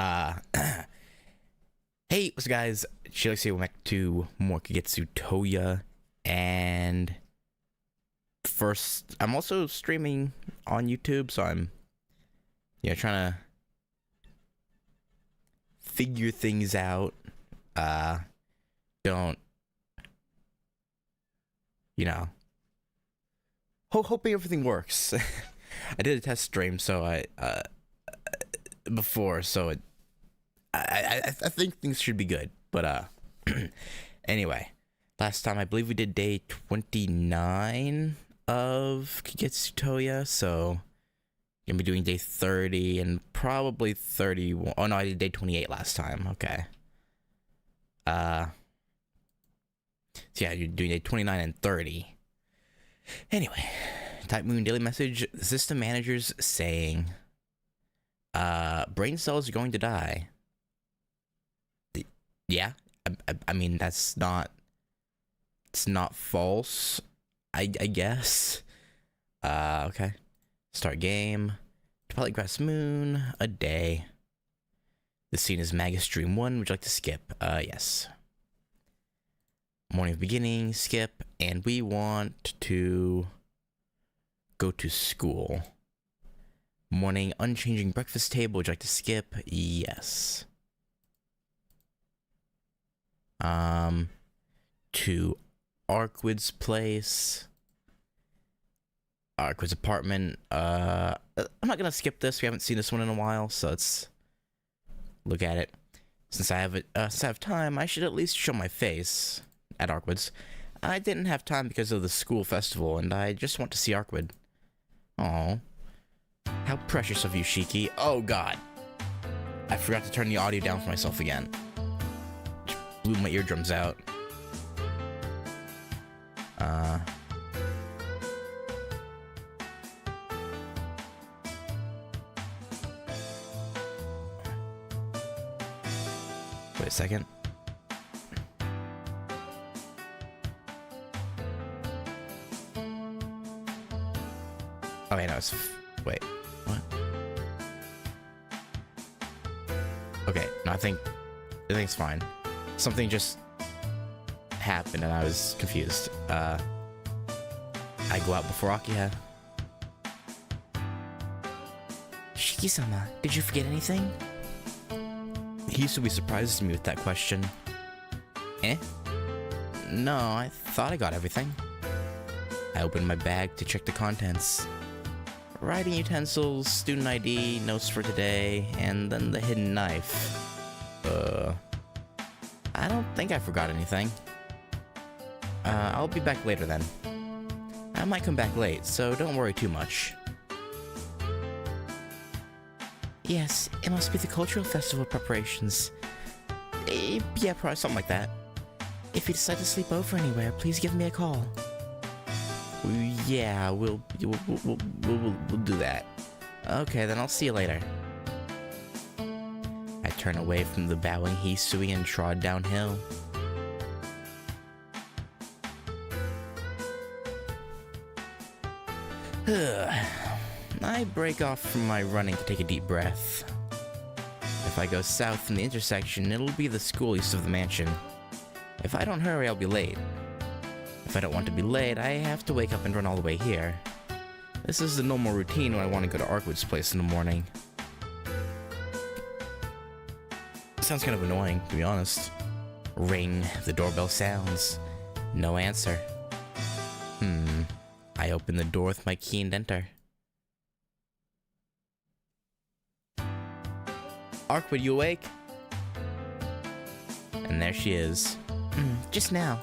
Uh, hey, what's up, guys? Shiki here. Welcome back to more Kagetsu Tohya, and first, I'm also streaming on YouTube, so I'm, trying to figure things out. Don't, hoping everything works. I did a test stream, so before, so I think things should be good. But anyway, last time I believe we did day 29 of Kagetsu Tohya, so gonna be doing day 30 and probably 31. Oh no, I did day 28 last time. Okay. So yeah, you're doing day 29 and 30. Anyway, Type Moon daily message. The system manager's saying, brain cells are going to die. Yeah, I mean, it's not false, I guess. Okay. Start game. Twilight Grass Moon, a day. The scene is Magus Dream 1. Would you like to skip? Yes. Morning of beginning, skip. And we want to go to school. Morning unchanging breakfast table. Would you like to skip? Yes. To Arkwood's place. Arkwood's apartment. I'm not gonna skip this. We haven't seen this one in a while, so let's look at it. Since I have time, I should at least show my face at Arkwood's. I didn't have time because of the school festival, and I just want to see Arkwood. Oh, how precious of you, Shiki. Oh God, I forgot to turn the audio down for myself again. Just blew my eardrums out. Wait a second. Oh wait, no, wait, what? Okay, no, I think it's fine. Something just happened and I was confused. I go out before Akiha. Shiki-sama, did you forget anything? He usually surprises me with that question. Eh? No, I thought I got everything. I opened my bag to check the contents. Writing utensils, student ID, notes for today, and then the hidden knife. I don't think I forgot anything. I'll be back later then. I might come back late, so don't worry too much. Yes, it must be the cultural festival preparations. Yeah, probably something like that. If you decide to sleep over anywhere, please give me a call. Yeah, we'll do that. Okay, then I'll see you later. I turn away from the bowing Hisui and trod downhill. I break off from my running to take a deep breath. If I go south from the intersection, it'll be the school east of the mansion. If I don't hurry, I'll be late. If I don't want to be late, I have to wake up and run all the way here. This is the normal routine when I want to go to Arkwood's place in the morning. Sounds kind of annoying, to be honest. Ring, the doorbell sounds. No answer. I open the door with my key and enter. Arkwood, you awake? And there she is. Just now.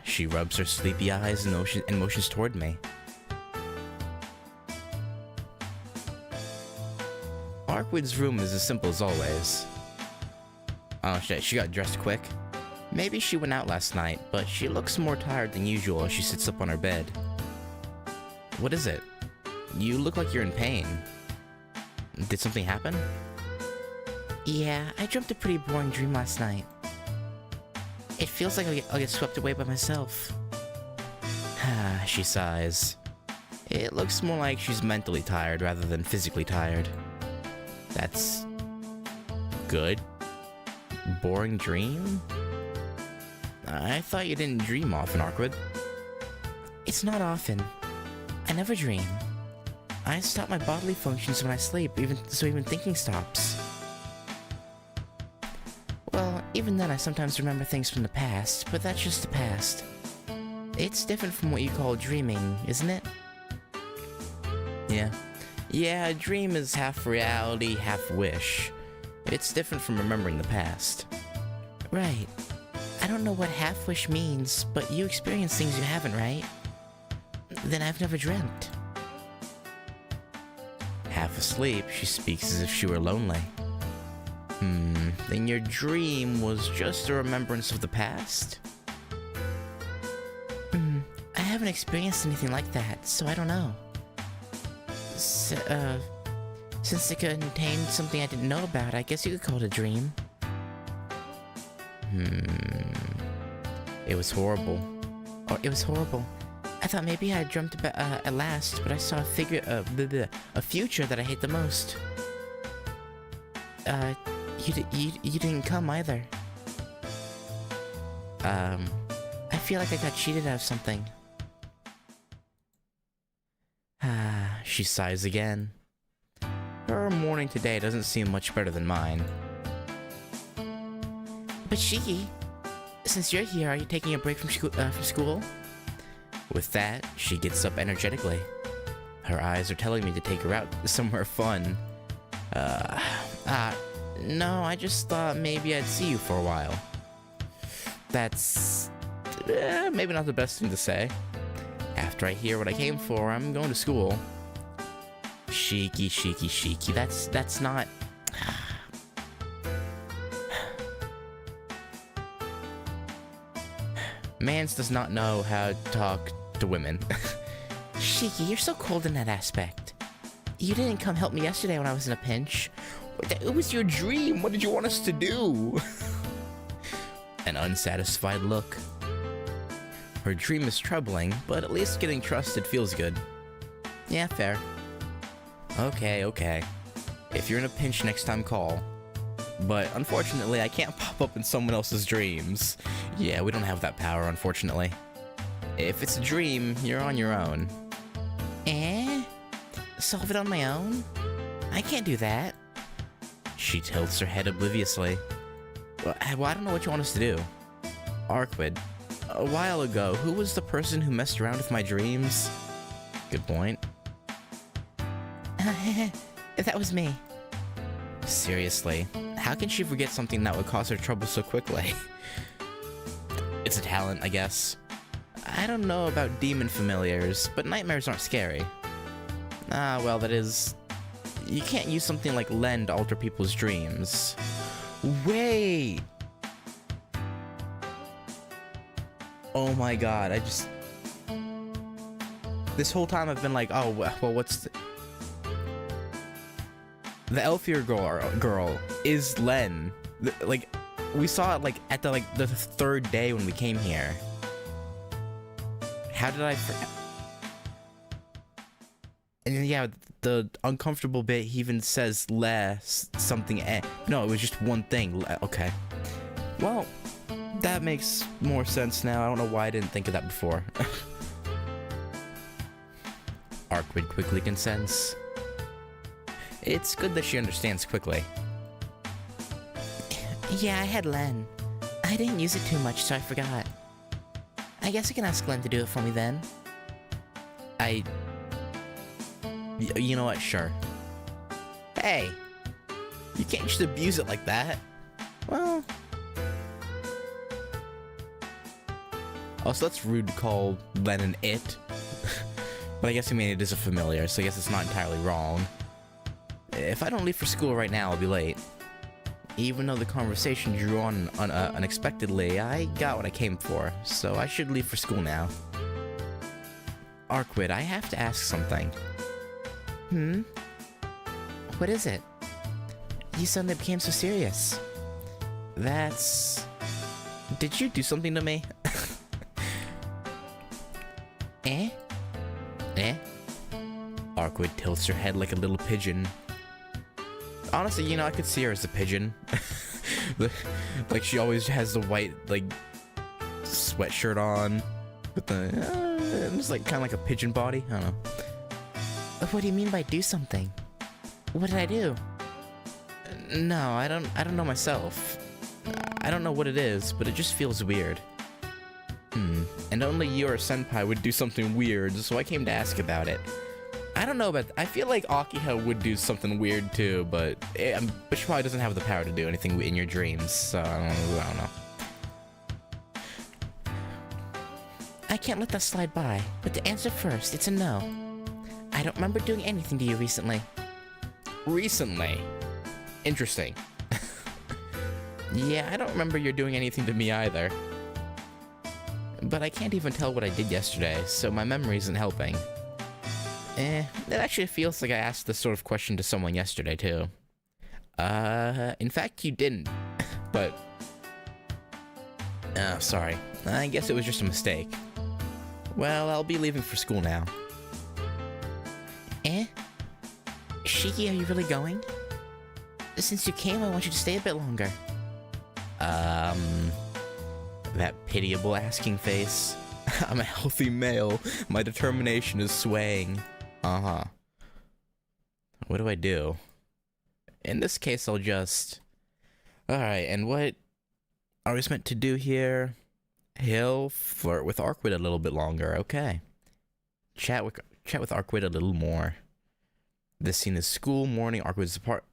She rubs her sleepy eyes and motions toward me. Arkwood's room is as simple as always. Oh shit, she got dressed quick. Maybe she went out last night, but she looks more tired than usual as she sits up on her bed. What is it? You look like you're in pain. Did something happen? Yeah, I dreamt a pretty boring dream last night. It feels like I'll get swept away by myself. She sighs. It looks more like she's mentally tired rather than physically tired. That's good. Boring dream? I thought you didn't dream often, Arkwood. It's not often. I never dream. I stop my bodily functions when I sleep, so even thinking stops. Well, even then I sometimes remember things from the past, but that's just the past. It's different from what you call dreaming, isn't it? Yeah. Yeah, a dream is half reality, half wish. It's different from remembering the past. Right. I don't know what half wish means, but you experience things you haven't, right? Then I've never dreamt. Half asleep, she speaks as if she were lonely. Then your dream was just a remembrance of the past? I haven't experienced anything like that, so I don't know. Since it contained something I didn't know about, I guess you could call it a dream. It was horrible. Oh, it was horrible. I thought maybe I had dreamt about at last, but I saw a future that I hate the most. You didn't come either. I feel like I got cheated out of something. She sighs again. Her morning today doesn't seem much better than mine. But Shiki, since you're here, are you taking a break from school? With that, she gets up energetically. Her eyes are telling me to take her out somewhere fun. No, I just thought maybe I'd see you for a while. That's maybe not the best thing to say. After I hear what I came for, I'm going to school. Shiki, Shiki, Shiki, that's not... Mans does not know how to talk to women. Shiki, you're so cold in that aspect. You didn't come help me yesterday when I was in a pinch. It was your dream. What did you want us to do? An unsatisfied look. Her dream is troubling, but at least getting trusted feels good. Yeah, fair. Okay. If you're in a pinch next time, call. But unfortunately, I can't pop up in someone else's dreams. Yeah, we don't have that power, unfortunately. If it's a dream, you're on your own. Solve it on my own? I can't do that. She tilts her head obliviously. Well, I don't know what you want us to do. Arkwood, a while ago, who was the person who messed around with my dreams? Good point. That was me. Seriously, how can she forget something that would cause her trouble so quickly? It's a talent, I guess. I don't know about demon familiars, but nightmares aren't scary. Well, that is... You can't use something like Len to alter people's dreams. Wait! Oh my god, this whole time I've been like, oh, well, what's the elfier girl is Len. We saw it, at the third day when we came here. How did I forget? And then, yeah, the uncomfortable bit, he even says something. No, it was just one thing. Okay. Well, that makes more sense now. I don't know why I didn't think of that before. Arkwood quickly consents. It's good that she understands quickly. Yeah, I had Len. I didn't use it too much, so I forgot. I guess I can ask Len to do it for me then. You know what? Sure. Hey! You can't just abuse it like that. Well... Also, that's rude to call Len an it. But I guess I mean it is a familiar, so I guess it's not entirely wrong. If I don't leave for school right now, I'll be late. Even though the conversation drew on unexpectedly, I got what I came for, so I should leave for school now. Arkwood, I have to ask something. What is it? You suddenly became so serious. That's... Did you do something to me? Arkwood tilts her head like a little pigeon. Honestly, you know, I could see her as a pigeon. Like, she always has the white, like, sweatshirt on. With the, it's like, kind of like a pigeon body. I don't know. What do you mean by do something? What did I do? No, I don't know myself. I don't know what it is, but it just feels weird. And only you or Senpai would do something weird, so I came to ask about it. I don't know about... I feel like Akiha would do something weird too, but she probably doesn't have the power to do anything in your dreams, so I don't know. I can't let that slide by, but to answer first, it's a no. I don't remember doing anything to you recently. Recently? Interesting. Yeah, I don't remember you doing anything to me either. But I can't even tell what I did yesterday, so my memory isn't helping. It actually feels like I asked this sort of question to someone yesterday, too. In fact, you didn't. But... oh, sorry. I guess it was just a mistake. Well, I'll be leaving for school now. Shiki, are you really going? Since you came, I want you to stay a bit longer. That pitiable asking face. I'm a healthy male. My determination is swaying. Uh-huh. What do I do? In this case, I'll just... Alright, and what are we meant to do here? He'll flirt with Arkwood a little bit longer. Okay. Chat with Arkwood a little more. This scene is school, morning, Arkwood's apart.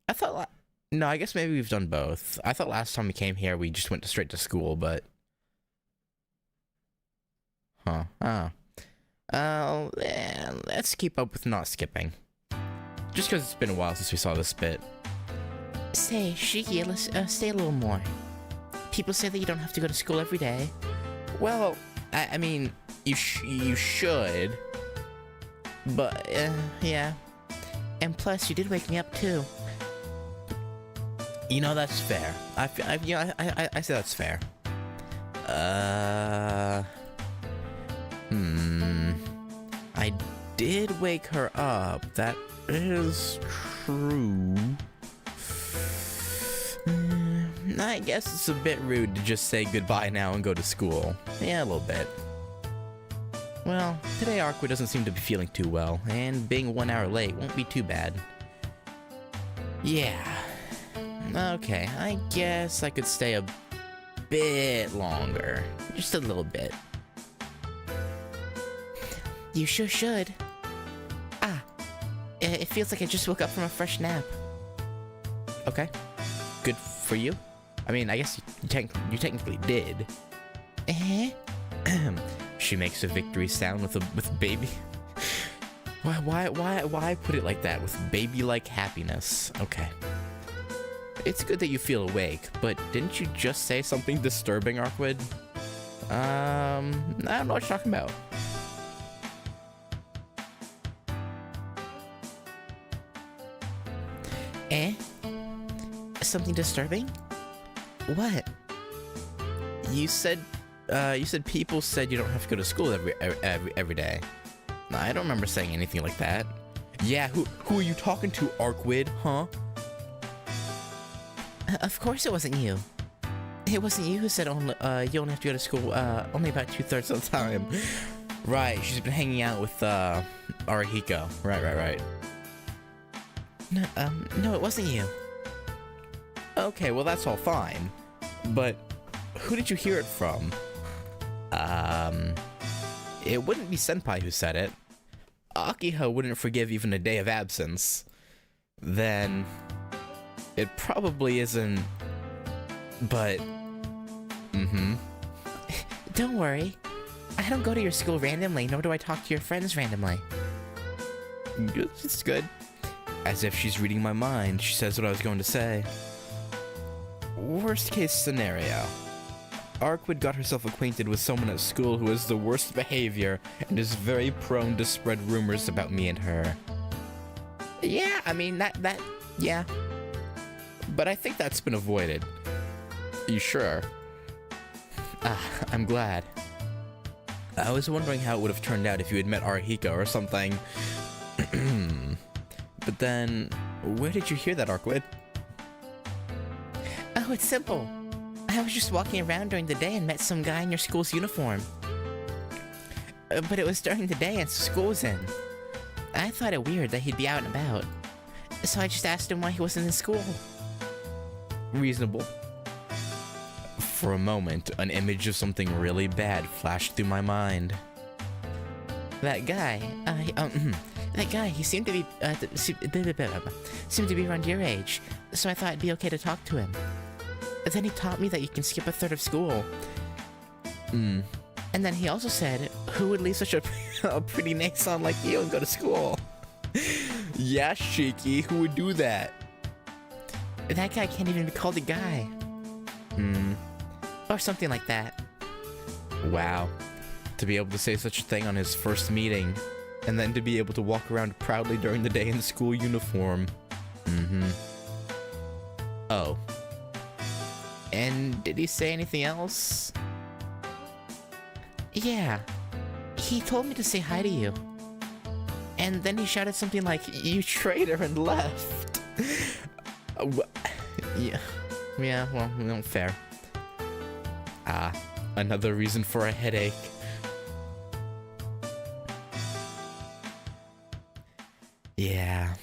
I thought... no, I guess maybe we've done both. I thought last time we came here, we just went straight to school, but... huh. Let's keep up with not skipping. Just because it's been a while since we saw this bit. Say, Shiki, let's stay a little more. People say that you don't have to go to school every day. Well, I mean, you should. But, yeah. And plus, you did wake me up, too. You know, that's fair. I say that's fair. I did wake her up. That is true. I guess it's a bit rude to just say goodbye now and go to school. Yeah, a little bit. Well, today Arkwood doesn't seem to be feeling too well, and being 1 hour late won't be too bad. Yeah. Okay, I guess I could stay a bit longer. Just a little bit. You sure should. It feels like I just woke up from a fresh nap. Okay. Good for you. I mean, I guess you technically did. She makes a victory sound with baby. Why put it like that? With baby-like happiness. Okay. It's good that you feel awake, but didn't you just say something disturbing, Arkwood? I don't know what you're talking about. Something disturbing? What? You said people said you don't have to go to school every day. No, I don't remember saying anything like that. Yeah, who are you talking to, Arkwood, huh? Of course it wasn't you. It wasn't you who said you only have to go to school only about 2/3 of the time. Right, she's been hanging out with Arahiko. Right. No, it wasn't you. Okay, well that's all fine. But who did you hear it from? It wouldn't be Senpai who said it. Akiha wouldn't forgive even a day of absence. Then it probably isn't. But Don't worry. I don't go to your school randomly, nor do I talk to your friends randomly. It's good. As if she's reading my mind, she says what I was going to say. Worst case scenario. Arkwood got herself acquainted with someone at school who has the worst behavior and is very prone to spread rumors about me and her. Yeah, I mean, yeah. But I think that's been avoided. You sure? I'm glad. I was wondering how it would have turned out if you had met Arihiko or something. But then, where did you hear that, Arkwid? Oh, it's simple. I was just walking around during the day and met some guy in your school's uniform. But it was during the day and school was in. I thought it weird that he'd be out and about. So I just asked him why he wasn't in school. Reasonable. For a moment, an image of something really bad flashed through my mind. That guy, he seemed to be, seemed to be around your age, so I thought it'd be okay to talk to him. But then he taught me that you can skip a third of school. And then he also said, who would leave such a pretty nee-san like you and go to school? Yeah, Shiki, who would do that? That guy can't even be called a guy. Or something like that. Wow. To be able to say such a thing on his first meeting, and then to be able to walk around proudly during the day in school uniform. Oh. And did he say anything else? Yeah. He told me to say hi to you. And then he shouted something like, "You traitor," and left. Yeah, well, fair. Another reason for a headache. Yeah.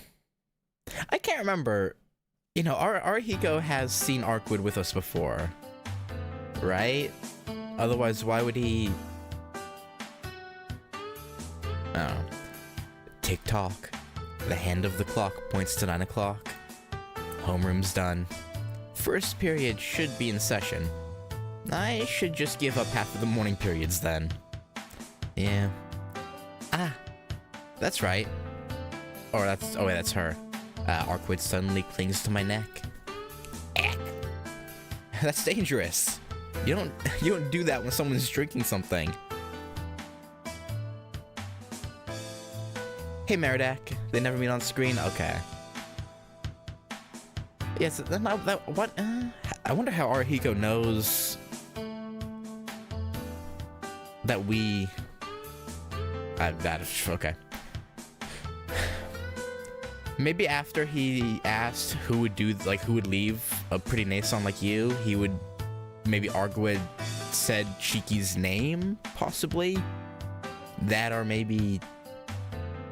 I can't remember. You know, Arihiko has seen Arkwid with us before. Right? Otherwise, why would he... I don't know. Tick-tock. The hand of the clock points to 9 o'clock. Homeroom's done. First period should be in session. I should just give up half of the morning periods then. Yeah. That's right. Or that's... Oh wait, that's her. Arkwid suddenly clings to my neck. Eck. That's dangerous. You don't do that when someone's drinking something. Hey Meridak. They never meet on screen? Okay. Yes, what? I wonder how Arihiko knows that we... okay. Maybe after he asked who would leave a pretty nee-san like you, he would... Maybe Arkwid said Shiki's name, possibly? That, or maybe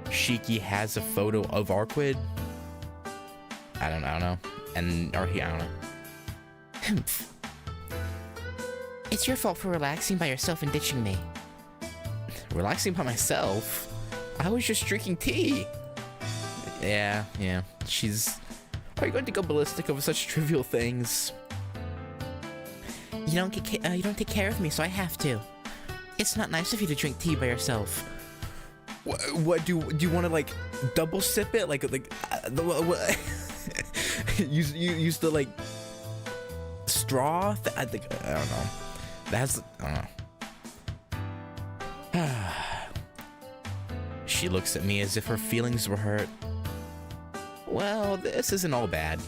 Shiki has a photo of Arkwid? I don't know. Or I don't know. It's your fault for relaxing by yourself and ditching me. Relaxing by myself? I was just drinking tea. Yeah. Are you going to go ballistic over such trivial things? You don't take care of me, so I have to. It's not nice of you to drink tea by yourself. What do you want to like double sip it what? use the like straw? I don't know. I don't know. She looks at me as if her feelings were hurt. Well, this isn't all bad.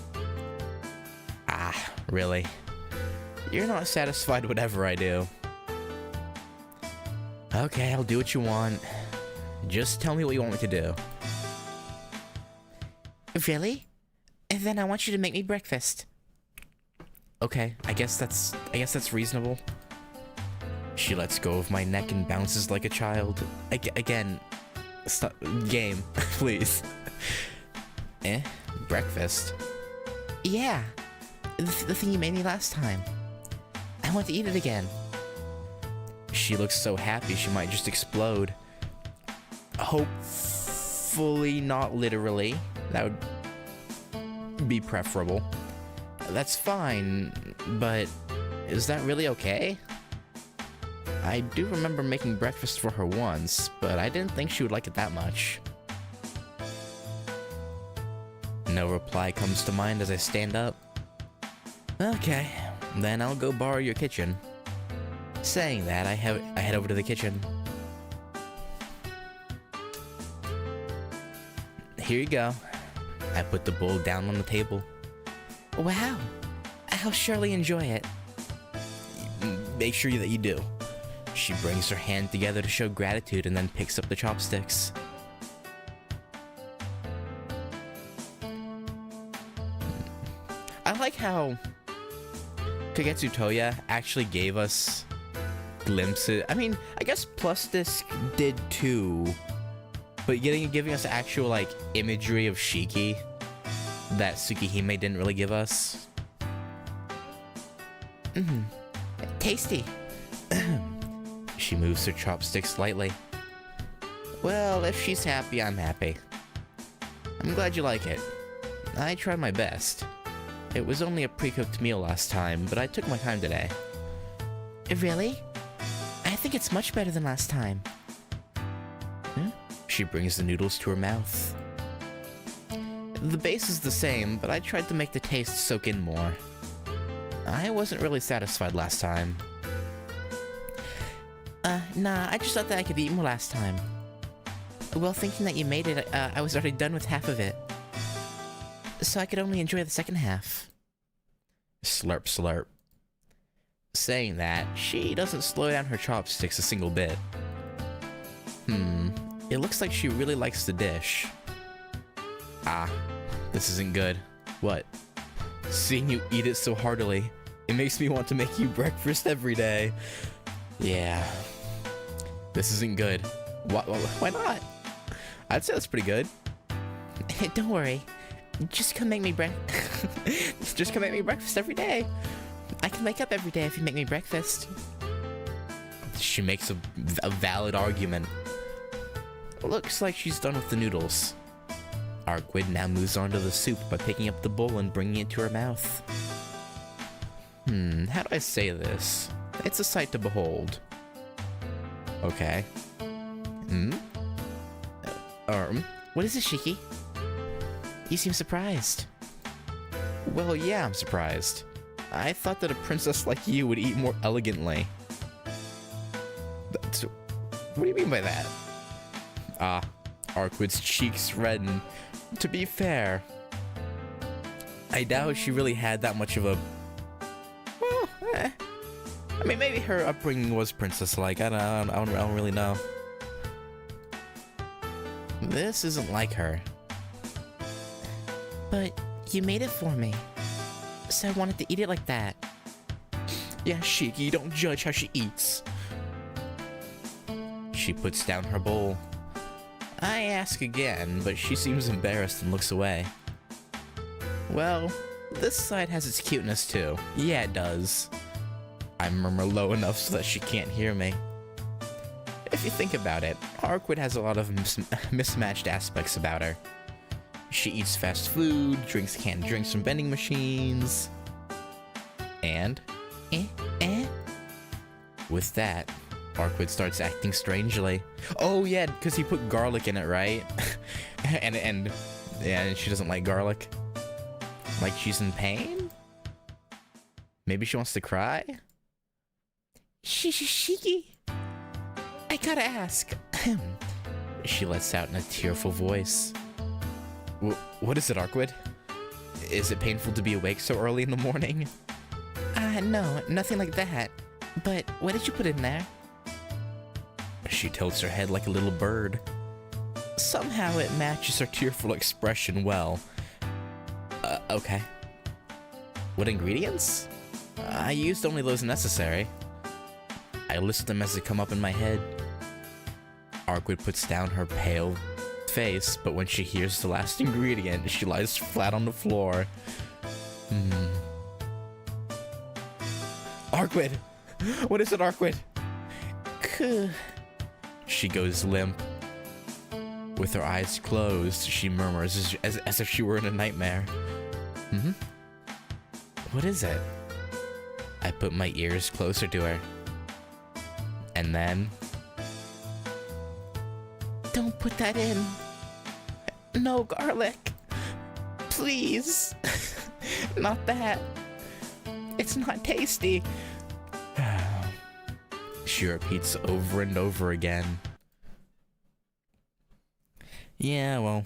Really? You're not satisfied whatever I do. Okay, I'll do what you want. Just tell me what you want me to do. Really? And then I want you to make me breakfast. Okay, I guess that's reasonable. She lets go of my neck and bounces like a child. Again, stop, game, please. Breakfast? Yeah, the thing you made me last time. I want to eat it again. She looks so happy she might just explode. Hopefully not literally. That would be preferable. That's fine, but is that really okay? I do remember making breakfast for her once, but I didn't think she would like it that much. No reply comes to mind as I stand up. Okay, then I'll go borrow your kitchen. Saying that, I head over to the kitchen. Here you go. I put the bowl down on the table. Wow, I'll surely enjoy it. Make sure that you do. She brings her hand together to show gratitude and then picks up the chopsticks. I like how Kagetsu Tohya actually gave us glimpses. I mean, I guess Plus Disc did too, but giving us actual like imagery of Shiki that Tsukihime didn't really give us. Tasty. She moves her chopsticks slightly. Well, if she's happy, I'm happy. I'm glad you like it. I tried my best. It was only a pre-cooked meal last time, but I took my time today. Really? I think it's much better than last time. She brings the noodles to her mouth. The base is the same, but I tried to make the taste soak in more. I wasn't really satisfied last time. Nah, I just thought that I could eat more last time. Well, thinking that you made it, I was already done with half of it. So I could only enjoy the second half. Slurp, slurp. Saying that, she doesn't slow down her chopsticks a single bit. It looks like she really likes the dish. Ah, this isn't good. What? Seeing you eat it so heartily, it makes me want to make you breakfast every day. Yeah. This isn't good. Why not? I'd say that's pretty good. Don't worry. Just come make me Just come make me breakfast every day. I can wake up every day if you make me breakfast. She makes a valid argument. Looks like she's done with the noodles. Arkwid now moves on to the soup by picking up the bowl and bringing it to her mouth. How do I say this? It's a sight to behold. Okay. What is it, Shiki? You seem surprised. Well, yeah, I'm surprised. I thought that a princess like you would eat more elegantly. What do you mean by that? Arkwid's cheeks redden. To be fair, I doubt she really had that much of a... Well, I mean, maybe her upbringing was princess-like. I don't really know. This isn't like her. But you made it for me, so I wanted to eat it like that. Yeah, Shiki, don't judge how she eats. She puts down her bowl. I ask again, but she seems embarrassed and looks away. Well, this side has its cuteness too. Yeah, it does. I murmur low enough so that she can't hear me. If you think about it, Arkwid has a lot of mismatched aspects about her. She eats fast food, drinks canned drinks from vending machines, and... With that, Arkwid starts acting strangely. Oh yeah, because he put garlic in it, right? and she doesn't like garlic. Like she's in pain? Maybe she wants to cry? Shiki? I gotta ask. She lets out in a tearful voice. What is it, Arkwid? Is it painful to be awake so early in the morning? No, nothing like that. But what did you put in there? She tilts her head like a little bird. Somehow it matches her tearful expression well. Okay. What ingredients? I used only those necessary. I list them as they come up in my head. Arkwid puts down her pale face, but when she hears the last ingredient, she lies flat on the floor. Arkwid! What is it, Arkwid? She goes limp. With her eyes closed, she murmurs as if she were in a nightmare. What is it? I put my ears closer to her. And then... Don't put that in. No garlic. Please. Not that. It's not tasty. She repeats over and over again. Yeah, well,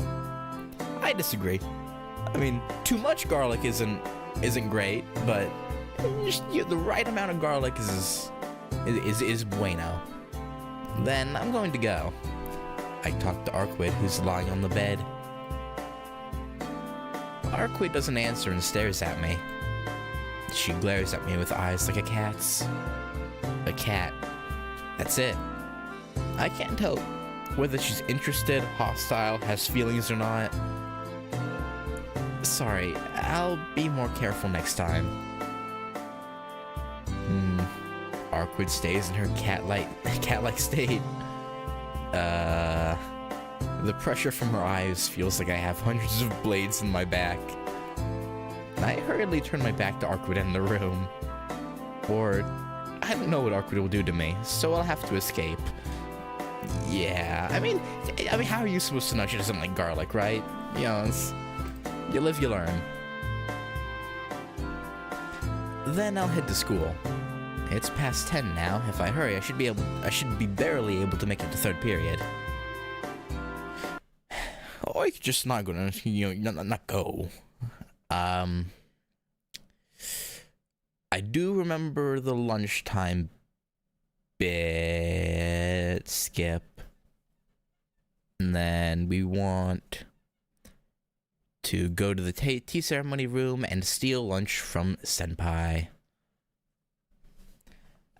I disagree. I mean, too much garlic isn't great, but just the right amount of garlic is bueno. Then I'm going to go. I talk to Arkwid, who's lying on the bed. Arkwid doesn't answer and stares at me. She glares at me with eyes like a cat's. A cat. That's it. I can't tell whether she's interested, hostile, has feelings or not. Sorry, I'll be more careful next time. Arkwid stays in her cat-like state. The pressure from her eyes feels like I have hundreds of blades in my back. I hurriedly turn my back to Arkwid in the room. Or, I don't know what Arkwid will do to me, so I'll have to escape. Yeah, I mean, how are you supposed to know she doesn't like garlic, right? You know, you live, you learn. Then I'll head to school. It's past 10 now. If I hurry, I should be barely able to make it to third period. Or I could just not go, not go. I do remember the lunchtime bit. Skip. And then we want to go to the tea ceremony room and steal lunch from Senpai.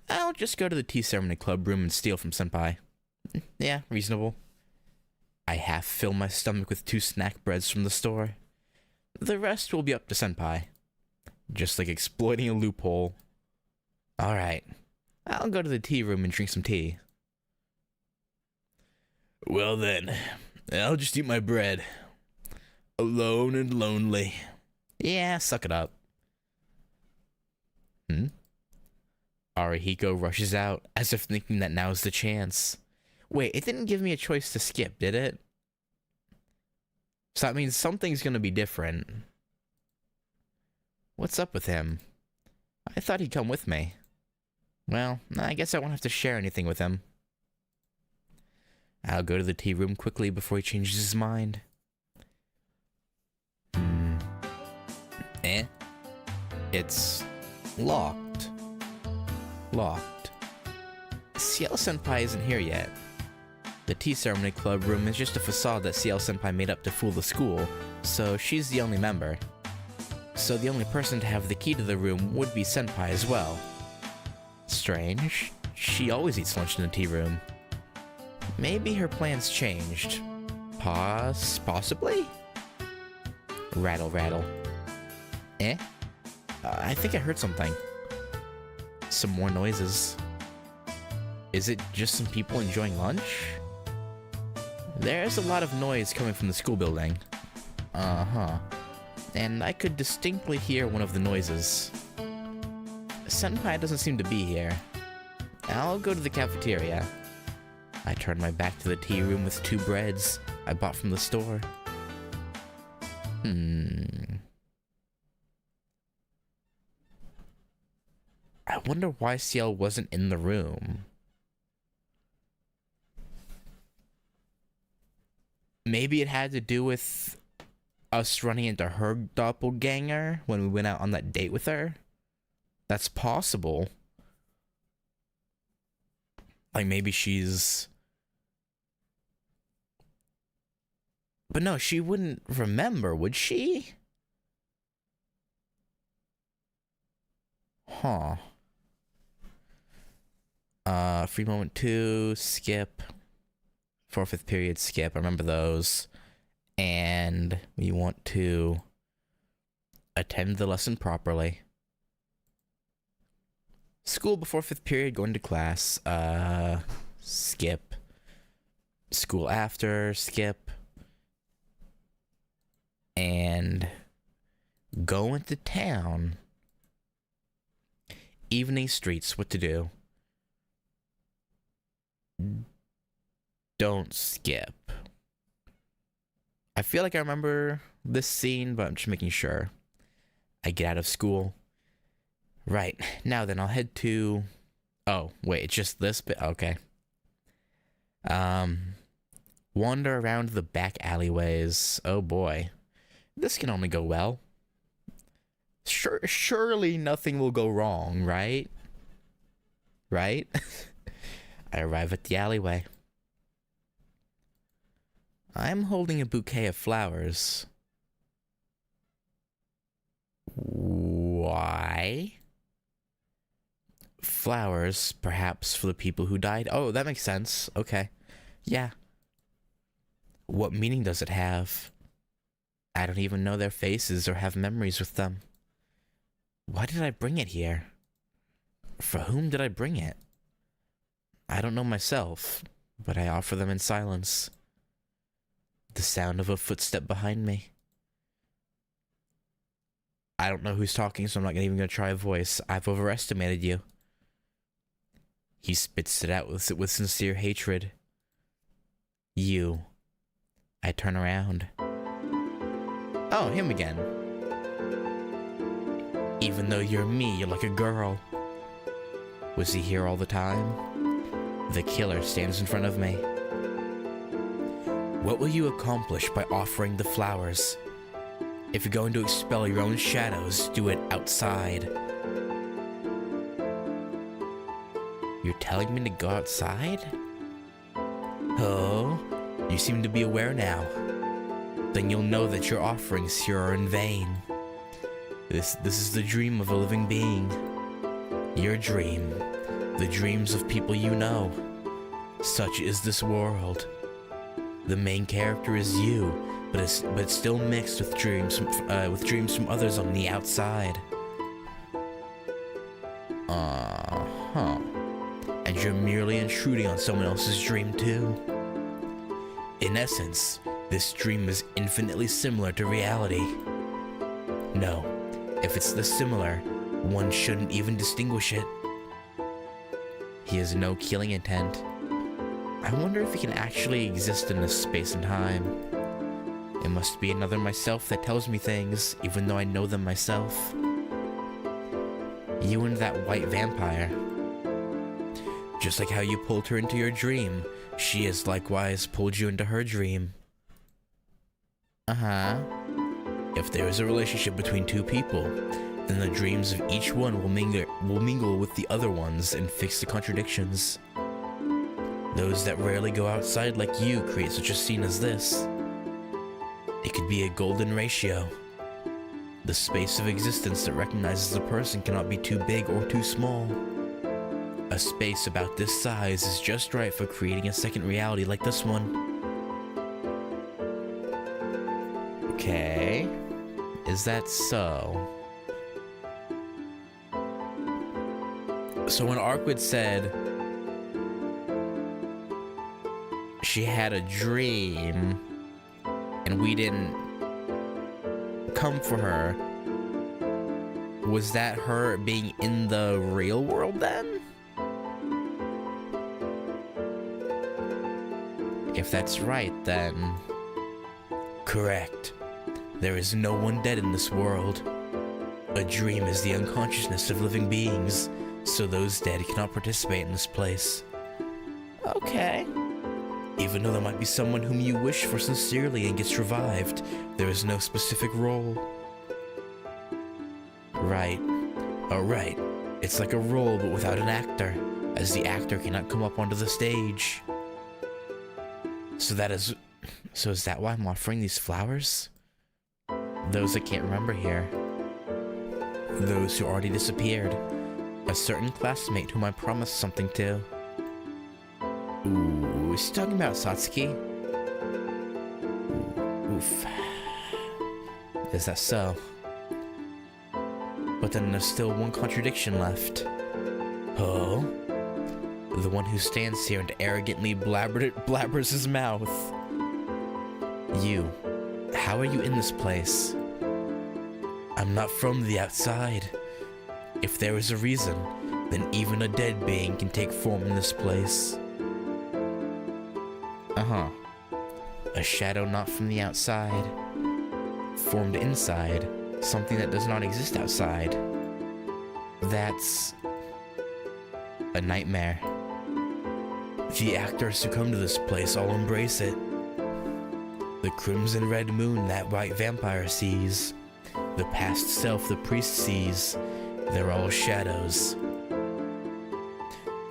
I'll just go to the tea ceremony club room and steal from Senpai. Yeah, reasonable. I half fill my stomach with 2 snack breads from the store. The rest will be up to Senpai. Just like exploiting a loophole. Alright, I'll go to the tea room and drink some tea. Well then, I'll just eat my bread. Alone and lonely. Yeah, suck it up. Arihiko rushes out, as if thinking that now's the chance. Wait, it didn't give me a choice to skip, did it? So that means something's gonna be different. What's up with him? I thought he'd come with me. Well, I guess I won't have to share anything with him. I'll go to the tea room quickly before he changes his mind. It's locked. Locked. Ciel-senpai isn't here yet. The tea ceremony club room is just a facade that Ciel-senpai made up to fool the school, so she's the only member. So the only person to have the key to the room would be Senpai as well. Strange. She always eats lunch in the tea room. Maybe her plans changed. Possibly? Rattle, rattle. I think I heard something. Some more noises. Is it just some people enjoying lunch? There's a lot of noise coming from the school building. And I could distinctly hear one of the noises. Senpai doesn't seem to be here. I'll go to the cafeteria. I turn my back to the tea room with 2 breads I bought from the store. I wonder why Ciel wasn't in the room. Maybe it had to do with us running into her doppelganger when we went out on that date with her. That's possible. Like maybe she's... But no, she wouldn't remember, would she? Huh. Free moment 2, skip. 4th, 5th period, skip. I remember those. And we want to attend the lesson properly. School before 5th period, going to class. Skip. School after, skip. And go into town. Evening streets, what to do? Don't skip. I feel like I remember this scene, but I'm just making sure. I get out of school. Right, now then I'll head to... Oh, wait, it's just this bit? Okay. Wander around the back alleyways. Oh boy. This can only go well. Surely nothing will go wrong, right? right? I arrive at the alleyway. I'm holding a bouquet of flowers. Why? Flowers, perhaps for the people who died. Oh, that makes sense. Okay. Yeah. What meaning does it have? I don't even know their faces or have memories with them. Why did I bring it here? For whom did I bring it? I don't know myself, but I offer them in silence. The sound of a footstep behind me. I don't know who's talking, so I'm not even going to try a voice. I've overestimated you. He spits it out with sincere hatred. You. I turn around. Oh, him again. Even though you're me, you're like a girl. Was he here all the time? The killer stands in front of me. What will you accomplish by offering the flowers? If you're going to expel your own shadows, do it outside. You're telling me to go outside? Oh, you seem to be aware now. Then you'll know that your offerings here are in vain. This is the dream of a living being. Your dream. The dreams of people you know. Such is this world. The main character is you, but it's still mixed with dreams from others on the outside. Uh-huh. And you're merely intruding on someone else's dream too. In essence, this dream is infinitely similar to reality. No, if it's this similar, one shouldn't even distinguish it. He has no killing intent. I wonder if he can actually exist in this space and time. It must be another myself that tells me things, even though I know them myself. You and that white vampire. Just like how you pulled her into your dream, she has likewise pulled you into her dream. Uh-huh. If there is a relationship between two people, then the dreams of each one will mingle with the other ones and fix the contradictions. Those that rarely go outside like you create such a scene as this. It could be a golden ratio. The space of existence that recognizes a person cannot be too big or too small. A space about this size is just right for creating a second reality like this one. Okay. Is that so? So when Arkwood said she had a dream and we didn't come for her, was that her being in the real world then? If that's right, then... Correct. There is no one dead in this world. A dream is the unconsciousness of living beings, so those dead cannot participate in this place. Okay. Even though there might be someone whom you wish for sincerely and gets revived, there is no specific role. Right. Alright. It's like a role but without an actor, as the actor cannot come up onto the stage. So is that why I'm offering these flowers? Those I can't remember here. Those who already disappeared. A certain classmate whom I promised something to. Ooh, is he talking about Satsuki? Oof. Is that so? But then there's still one contradiction left. Oh? The one who stands here and arrogantly blabbers his mouth. You. How are you in this place? I'm not from the outside. If there is a reason, then even a dead being can take form in this place. Uh-huh. A shadow not from the outside. Formed inside. Something that does not exist outside. That's... a nightmare. The actors who come to this place all embrace it. The crimson red moon that white vampire sees. The past self the priest sees. They're all shadows.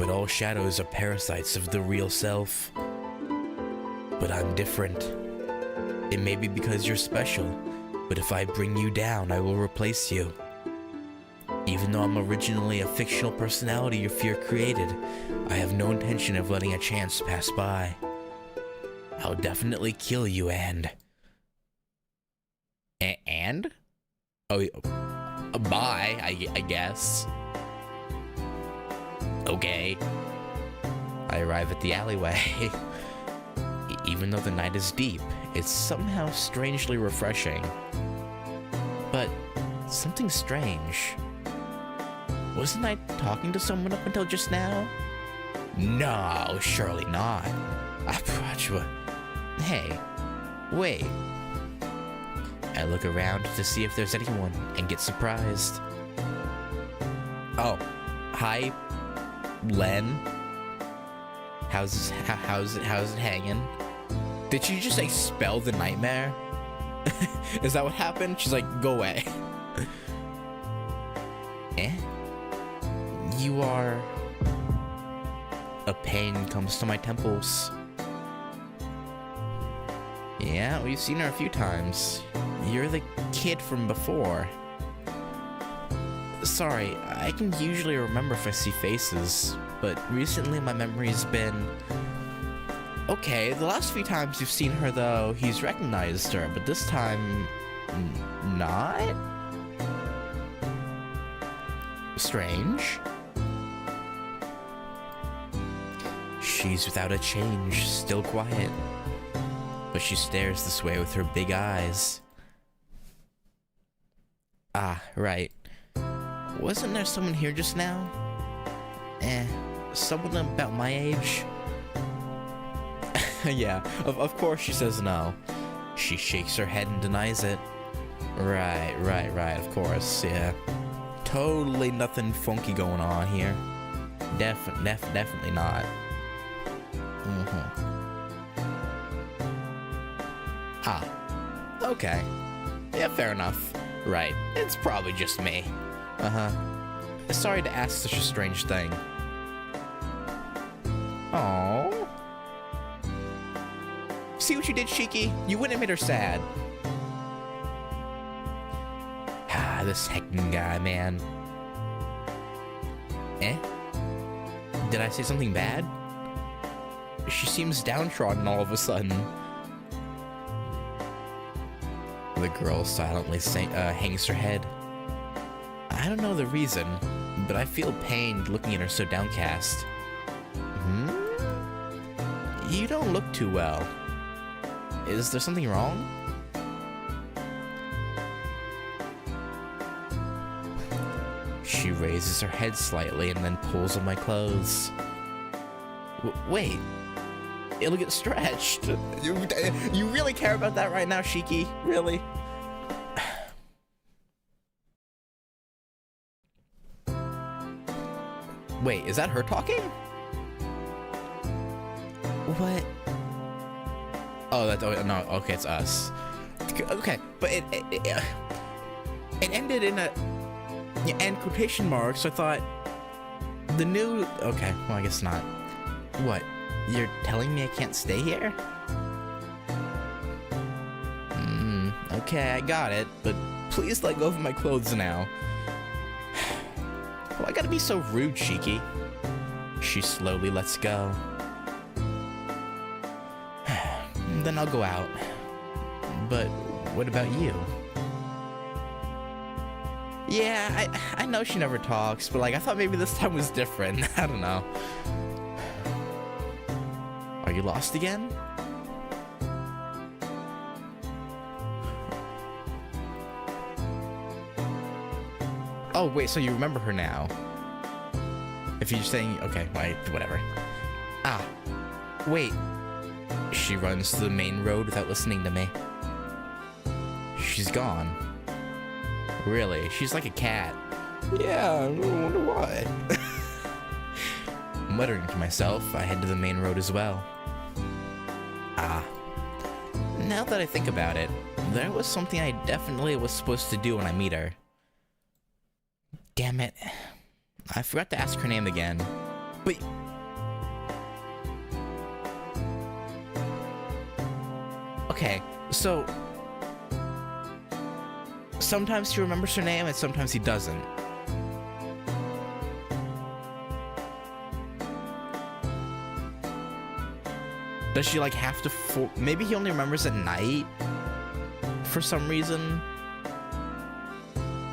But all shadows are parasites of the real self. But I'm different. It may be because you're special, but if I bring you down, I will replace you. Even though I'm originally a fictional personality your fear created, I have no intention of letting a chance pass by. I'll definitely kill you and... And? Oh, bye, I guess. Okay. I arrive at the alleyway. Even though the night is deep, it's somehow strangely refreshing. But something strange. Wasn't I talking to someone up until just now? No, surely not. Hey, wait. I look around to see if there's anyone and get surprised. Oh, hi, Len. How's it hanging? Did she just expel the nightmare? Is that what happened? She's like, go away. Eh? You are... A pain comes to my temples. Yeah, we've seen her a few times. You're the kid from before. Sorry, I can usually remember if I see faces, but recently my memory's been... Okay, the last few times you've seen her though, he's recognized her, but this time... not? Strange. She's without a change, still quiet. But she stares this way with her big eyes. Ah, right. Wasn't there someone here just now? Someone about my age? Yeah, of course she says no. She shakes her head and denies it. Right, of course, yeah. Totally nothing funky going on here. Definitely not. Ah, okay. Yeah, fair enough. Right, it's probably just me. Sorry to ask such a strange thing. Oh. See what you did, Shiki? You wouldn't have made her sad. Ah, this heckin' guy, man. Eh? Did I say something bad? She seems downtrodden all of a sudden. The girl silently hangs her head. I don't know the reason, but I feel pained looking at her so downcast. You don't look too well. Is there something wrong? She raises her head slightly and then pulls on my clothes. Wait. It'll get stretched. You really care about that right now, Shiki? Really? Wait, is that her talking? What? Oh, no, okay, it's us. Okay, but it ended in a and quotation marks, so I thought the new... Okay, well, I guess not. What? You're telling me I can't stay here? Okay, I got it, but please let go of my clothes now. Well, I gotta be so rude, Shiki. She slowly lets go. Then I'll go out. But what about you? Yeah, I know she never talks, but like I thought maybe this time was different. I don't know. Are you lost again? Oh, wait, so you remember her now. If you're saying, okay, whatever. Ah, wait. She runs to the main road without listening to me. She's gone. Really, she's like a cat. Yeah, I wonder why. Muttering to myself, I head to the main road as well. Ah. Now that I think about it, there was something I definitely was supposed to do when I meet her. Damn it. I forgot to ask her name again. But okay, so sometimes he remembers her name and sometimes he doesn't. Does she like have to maybe he only remembers at night for some reason?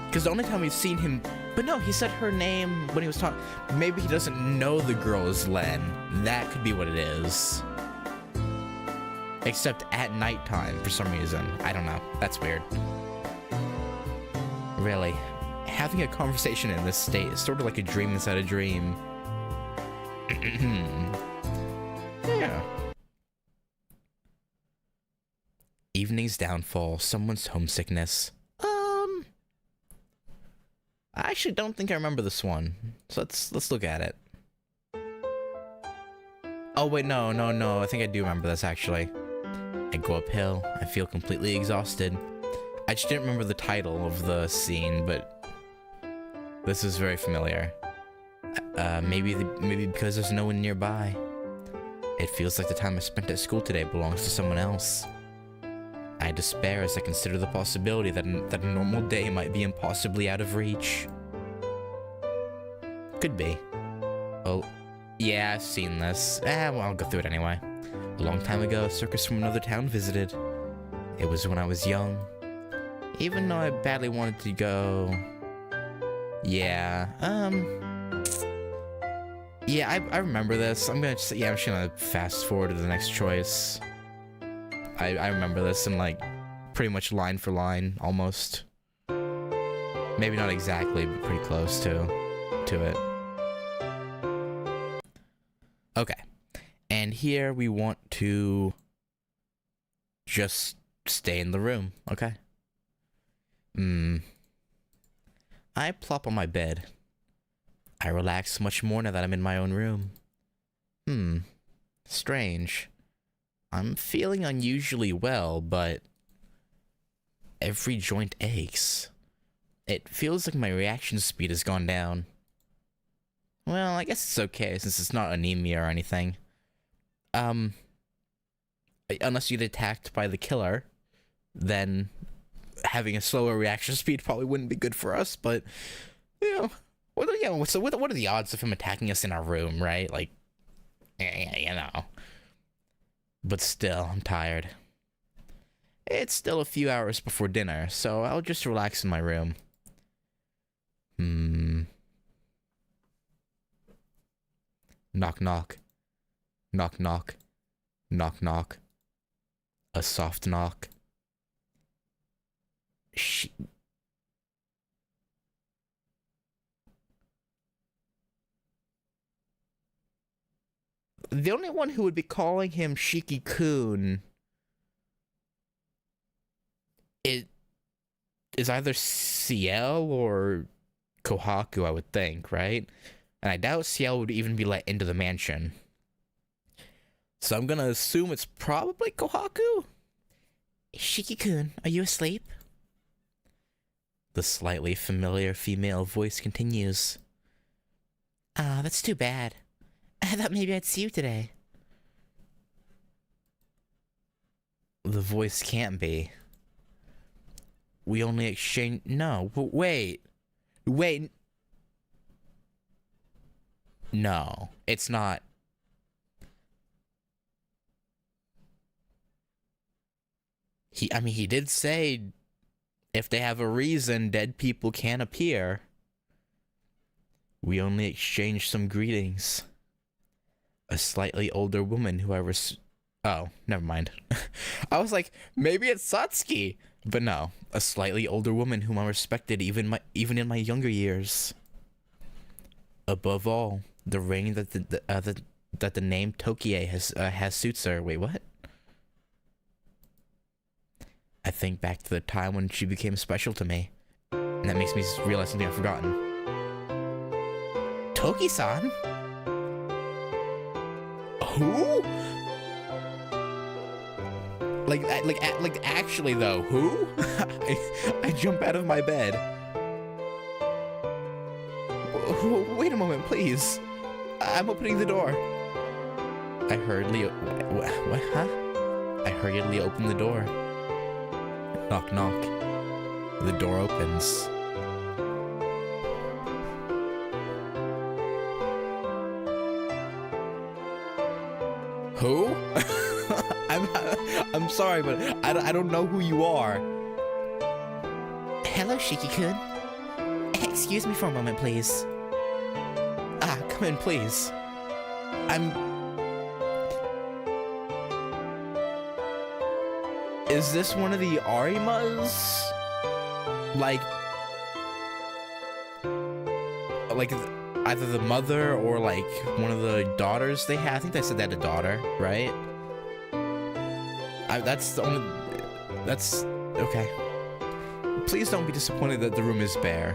Because the only time we've seen him, but no, he said her name when he was talking. Maybe he doesn't know the girl is Len. That could be what it is. Except at nighttime for some reason. I don't know. That's weird. Really, having a conversation in this state is sort of like a dream inside a dream. Yeah. Evening's downfall, someone's homesickness. I actually don't think I remember this one. So let's look at it. Oh wait, no. I think I do remember this actually. I go uphill. I feel completely exhausted. I just didn't remember the title of the scene, but this is very familiar. Maybe because there's no one nearby. It feels like the time I spent at school today belongs to someone else. I despair as I consider the possibility that a normal day might be impossibly out of reach. Could be. Oh, yeah, I've seen this. Well, I'll go through it anyway. A long time ago, a circus from another town visited. It was when I was young. Even though I badly wanted to go... Yeah, yeah, I remember this. I'm just gonna fast forward to the next choice. I remember this in like pretty much line for line, almost. Maybe not exactly, but pretty close to it. Okay, and here we want to just stay in the room, okay? I plop on my bed. I relax much more now that I'm in my own room. Strange. I'm feeling unusually well, but every joint aches. It feels like my reaction speed has gone down. Well, I guess it's okay since it's not anemia or anything. Unless you get attacked by the killer, then having a slower reaction speed probably wouldn't be good for us, but, you know, what are the odds of him attacking us in our room, right? Like, you know. But still, I'm tired. It's still a few hours before dinner, so I'll just relax in my room. Knock, knock. Knock, knock. Knock, knock. A soft knock. The only one who would be calling him Shiki-kun is either Ciel or Kohaku, I would think, right? And I doubt Ciel would even be let into the mansion. So I'm gonna assume it's probably Kohaku? Shiki-kun, are you asleep? The slightly familiar female voice continues. Ah, that's too bad. I thought maybe I'd see you today. The voice can't be. We only exchange... No, wait. Wait. No, it's not. He did say if they have a reason, dead people can appear. We only exchanged some greetings. A slightly older woman who oh, never mind. I was like, maybe it's Satsuki. But no, a slightly older woman whom I respected even in my younger years. Above all, the ring that the name Tokie has suits her. Wait, what? I think back to the time when she became special to me. And that makes me realize something I've forgotten. Toki-san? Who? Like actually though, who? I jump out of my bed. Wait a moment, please. I'm opening the door. I hurriedly... What? Huh? I hurriedly open the door. Knock, knock. The door opens. Who? I'm sorry, but I don't know who you are. Hello, Shiki-kun. Excuse me for a moment, please. Come in, please. Is this one of the Arimas? Like either the mother or like one of the daughters they had. I think they said they had a daughter, right? That's the only... That's... Okay. Please don't be disappointed that the room is bare.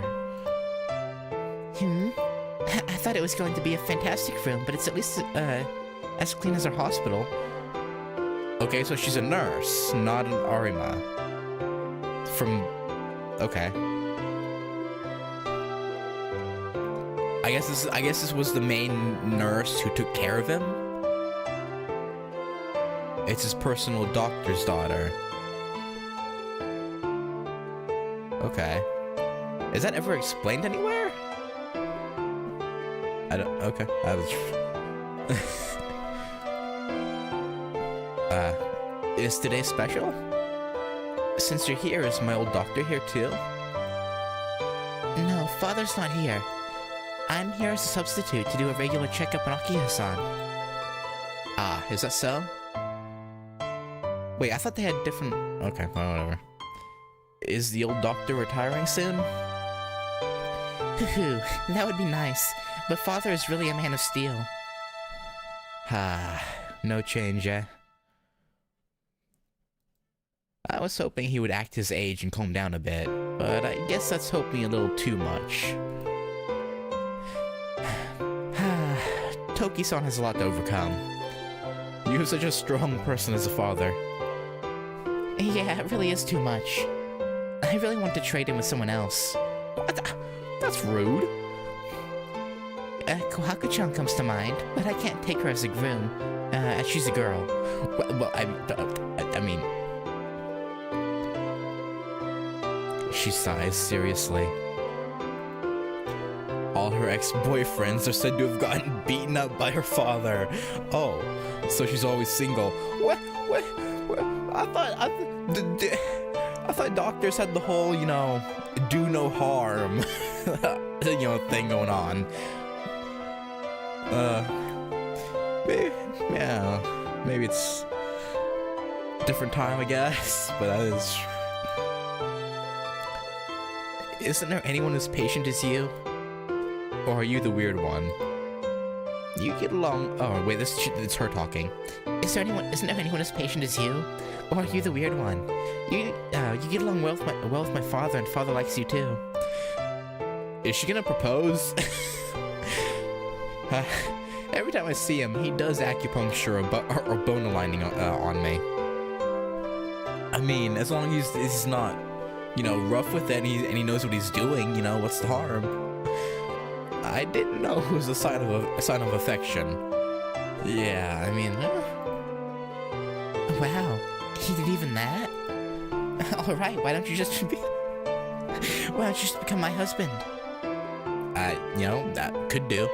I thought it was going to be a fantastic room, but it's at least as clean as our hospital. Okay, so she's a nurse, not an Arima. Okay. I guess this was the main nurse who took care of him. It's his personal doctor's daughter. Okay. Is that ever explained anywhere? I don't... Okay. Is today special? Since you're here, is my old doctor here too? No, Father's not here. I'm here as a substitute to do a regular checkup on Akiha-san. Is that so? Wait, I thought they had different... Okay, well, whatever. Is the old doctor retiring soon? Hoo-hoo, that would be nice, but Father is really a man of steel. No change, eh? I was hoping he would act his age and calm down a bit, but I guess that's hoping a little too much. Toki-san has a lot to overcome. You're such a strong person as a father. Yeah, it really is too much. I really want to trade him with someone else. What? That's rude. Kohaku-chan comes to mind, but I can't take her as a groom, as she's a girl. Well, I mean... She sighs seriously. All her ex-boyfriends are said to have gotten beaten up by her father. Oh, so she's always single. What? I thought doctors had the whole, do no harm, thing going on. Maybe it's a different time, I guess, but that is... Isn't there anyone as patient as you? Or are you the weird one? You get along... Oh, wait, it's her talking. Isn't there anyone as patient as you? Or are you the weird one? You get along well with my father, and Father likes you too. Is she gonna propose? Every time I see him, he does acupuncture or bone aligning on me. I mean, as long as he's not, rough with it and he knows what he's doing, what's the harm? I didn't know it was a sign of affection. Yeah, I mean... Wow, he did even that? Alright, why don't you just become my husband? That could do.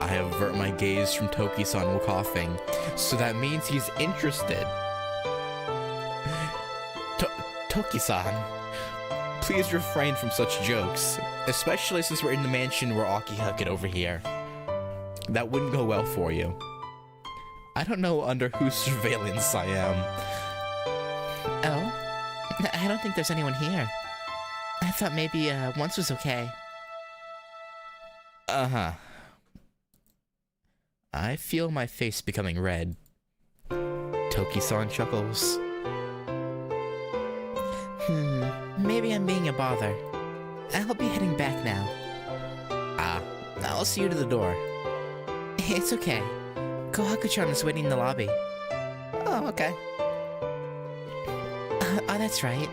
I avert my gaze from Toki-san while coughing, so that means he's interested. Toki-san, please refrain from such jokes, especially since we're in the mansion where Akiha could overhear. That wouldn't go well for you. I don't know under whose surveillance I am. Oh? I don't think there's anyone here. I thought maybe, once was okay. Uh-huh. I feel my face becoming red. Toki-san chuckles. Maybe I'm being a bother. I'll be heading back now. I'll see you to the door. It's okay. Kohaku-chan is waiting in the lobby. Oh, okay. That's right.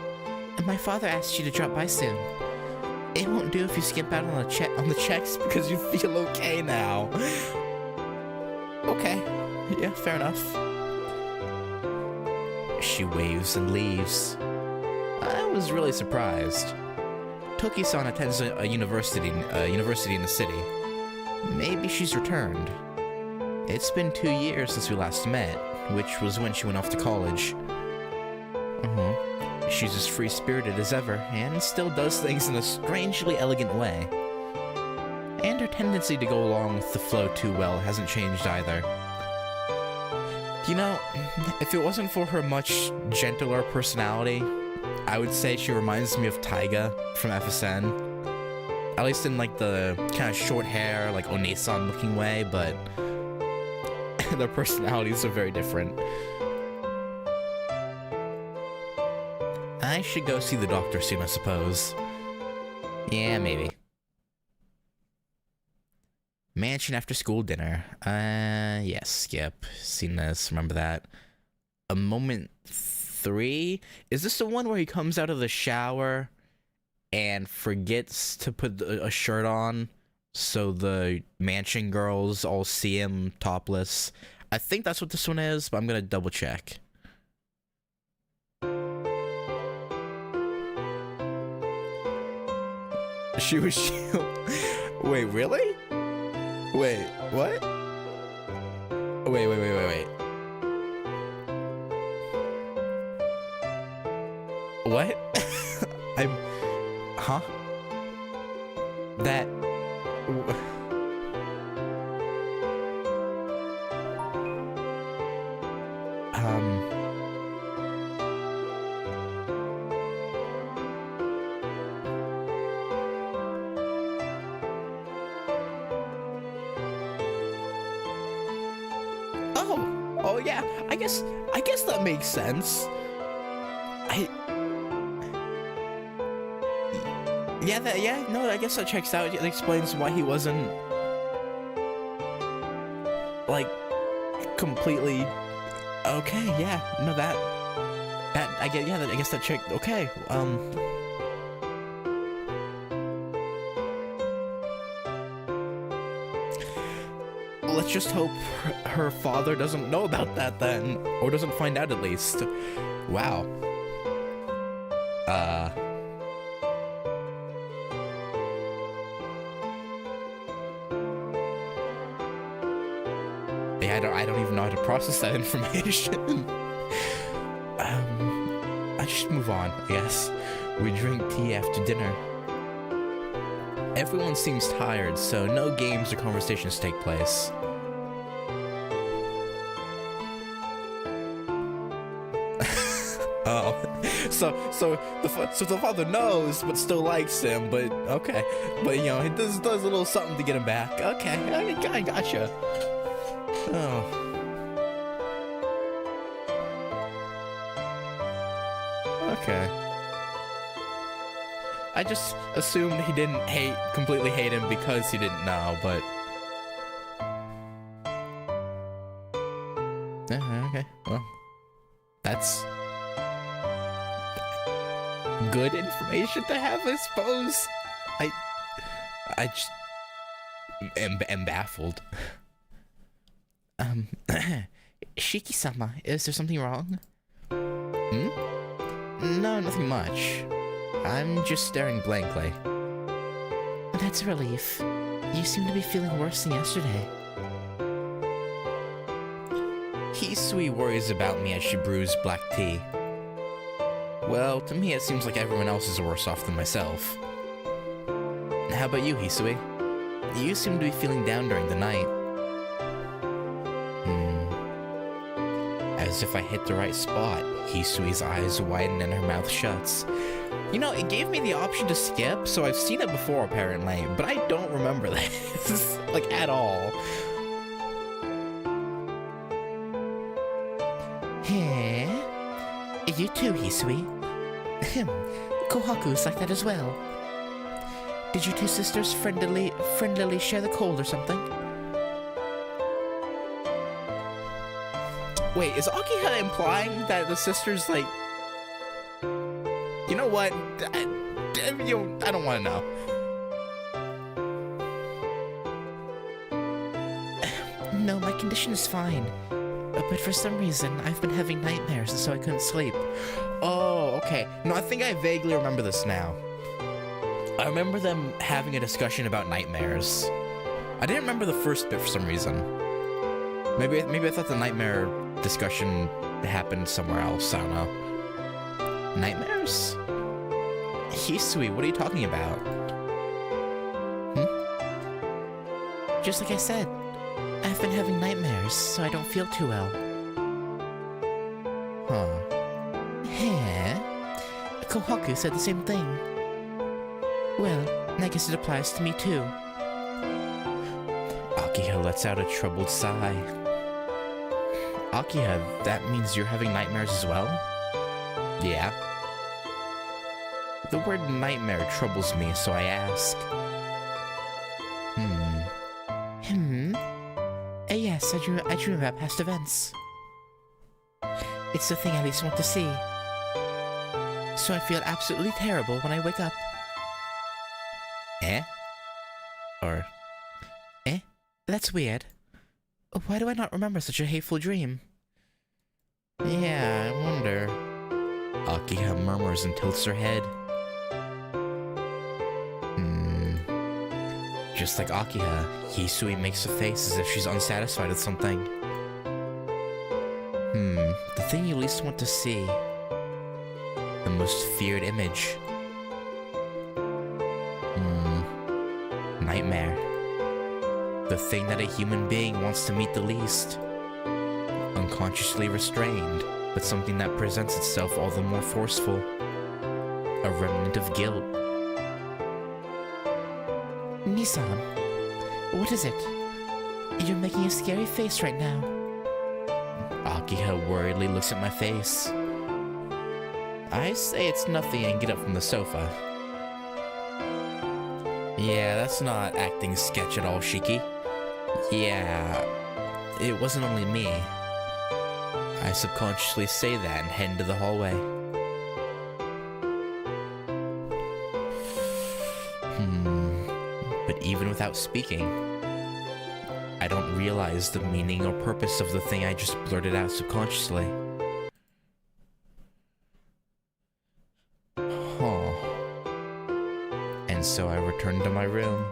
My father asked you to drop by soon. It won't do if you skip out on the checks because you feel okay now. Okay. Yeah, fair enough. She waves and leaves. I was really surprised. Toki-san attends a university in the city. Maybe she's returned. It's been 2 years since we last met, which was when she went off to college. She's as free-spirited as ever, and still does things in a strangely elegant way. And her tendency to go along with the flow too well hasn't changed either. You know, if it wasn't for her much gentler personality, I would say she reminds me of Taiga from FSN. At least in like the kind of short hair, like nee-san looking way, but their personalities are very different. I should go see the doctor soon, I suppose. Yeah, maybe. Mansion after school dinner. Yes, yep. Seen this, remember that. A Moment 3? Is this the one where he comes out of the shower and forgets to put a shirt on so the mansion girls all see him topless? I think that's what this one is, but I'm gonna double check. She was Wait, really? Wait, what? Wait. What? Huh? That... Oh yeah, I guess that makes sense. I guess that checks out. It explains why he wasn't like completely okay. Yeah, no, I guess that checked. Okay, let's just hope her father doesn't know about that then, or doesn't find out at least. Wow. Yeah, I don't even know how to process that information. I just move on, I guess. We drink tea after dinner. Everyone seems tired, so no games or conversations take place. Oh, so the father knows, but still likes him. But okay, but you know, he does a little something to get him back. Okay, I gotcha. Oh. Okay. I just assumed he didn't completely hate him because he didn't know, but... Okay, well, that's good information to have, I suppose. I just am baffled. Shiki-sama, is there something wrong? No, nothing much. I'm just staring blankly. That's a relief. You seem to be feeling worse than yesterday. Hisui worries about me as she brews black tea. Well, to me it seems like everyone else is worse off than myself. How about you, Hisui? You seem to be feeling down during the night. As if I hit the right spot. Hisui's eyes widen and her mouth shuts. You know, it gave me the option to skip, so I've seen it before apparently, but I don't remember this, like, at all. Hey, you too, Hisui. Kohaku's like that as well. Did you two sisters friendlily share the cold or something? Wait, is Akiha implying that the sisters, like... You know what? I don't want to know. No, my condition is fine. But for some reason, I've been having nightmares, and so I couldn't sleep. Oh, okay. No, I think I vaguely remember this now. I remember them having a discussion about nightmares. I didn't remember the first bit for some reason. Maybe I thought the nightmare discussion happened somewhere else. I don't know. Nightmares? Hisui, what are you talking about? Just like I said, I've been having nightmares, so I don't feel too well. Huh. Kohaku said the same thing. Well, I guess it applies to me too. Akiha lets out a troubled sigh. Akiha, that means you're having nightmares as well? Yeah. The word nightmare troubles me, so I ask. Yes, I dream about past events. It's the thing I least want to see. So I feel absolutely terrible when I wake up. Or... That's weird. Why do I not remember such a hateful dream? Yeah, I wonder. Akiha murmurs and tilts her head. Just like Akiha, Hisui makes a face as if she's unsatisfied with something. The thing you least want to see. The most feared image. Nightmare. The thing that a human being wants to meet the least. Unconsciously restrained, but something that presents itself all the more forceful. A remnant of guilt. Nee-san, what is it? You're making a scary face right now. Akiha worriedly looks at my face. I say it's nothing and get up from the sofa. Yeah, that's not acting sketch at all, Shiki. Yeah, it wasn't only me. I subconsciously say that and head into the hallway. But even without speaking, I don't realize the meaning or purpose of the thing I just blurted out subconsciously. And so I returned to my room.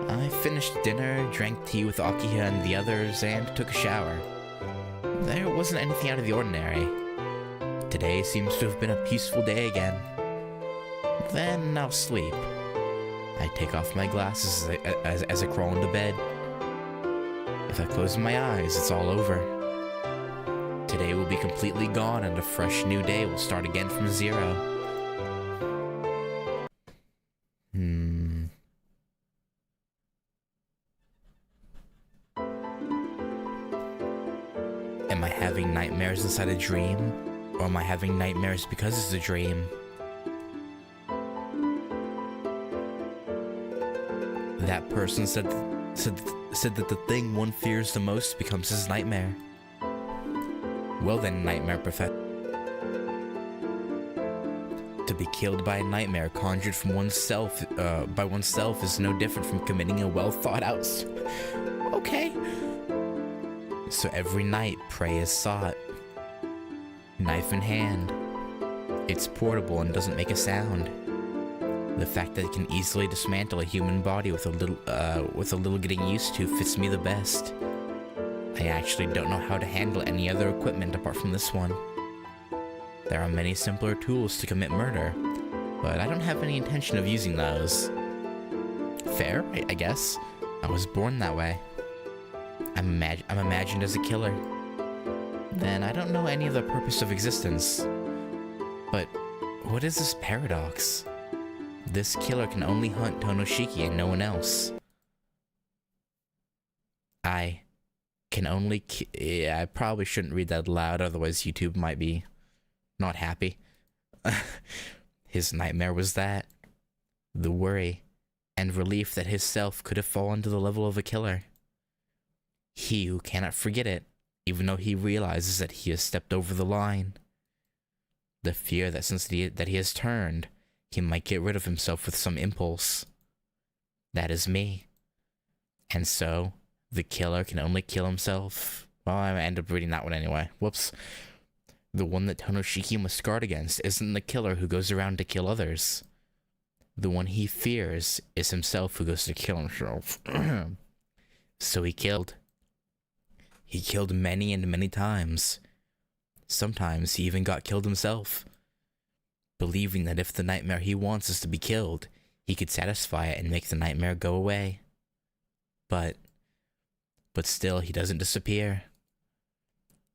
I finished dinner, drank tea with Akiha and the others, and took a shower. There wasn't anything out of the ordinary. Today seems to have been a peaceful day again. Then I'll sleep. I take off my glasses as I crawl into bed. If I close my eyes, it's all over. Today will be completely gone and a fresh new day will start again from zero. Am I having nightmares inside a dream? Or am I having nightmares because it's a dream? That person said that the thing one fears the most becomes his nightmare. Well then, nightmare professor. To be killed by a nightmare conjured from oneself is no different from committing a well thought out. Okay. So every night, prey is sought. Knife in hand. It's portable and doesn't make a sound. The fact that it can easily dismantle a human body with a little getting used to fits me the best. I actually don't know how to handle any other equipment apart from this one. There are many simpler tools to commit murder, but I don't have any intention of using those. Fair, I guess. I was born that way. I'm imagined as a killer. Then I don't know any of the purpose of existence. But what is this paradox? This killer can only hunt Tonoshiki and no one else. I can only yeah, I probably shouldn't read that aloud, otherwise YouTube might be not happy. His nightmare was that. The worry and relief that his self could have fallen to the level of a killer. He who cannot forget it, even though he realizes that he has stepped over the line. The fear that since he has turned, he might get rid of himself with some impulse. That is me. And so, the killer can only kill himself. Well, I end up reading that one anyway. Whoops. The one that Shiki must guard against isn't the killer who goes around to kill others. The one he fears is himself who goes to kill himself. So he killed. He killed many and many times. Sometimes he even got killed himself, believing that if the nightmare he wants is to be killed, he could satisfy it and make the nightmare go away. But still, he doesn't disappear.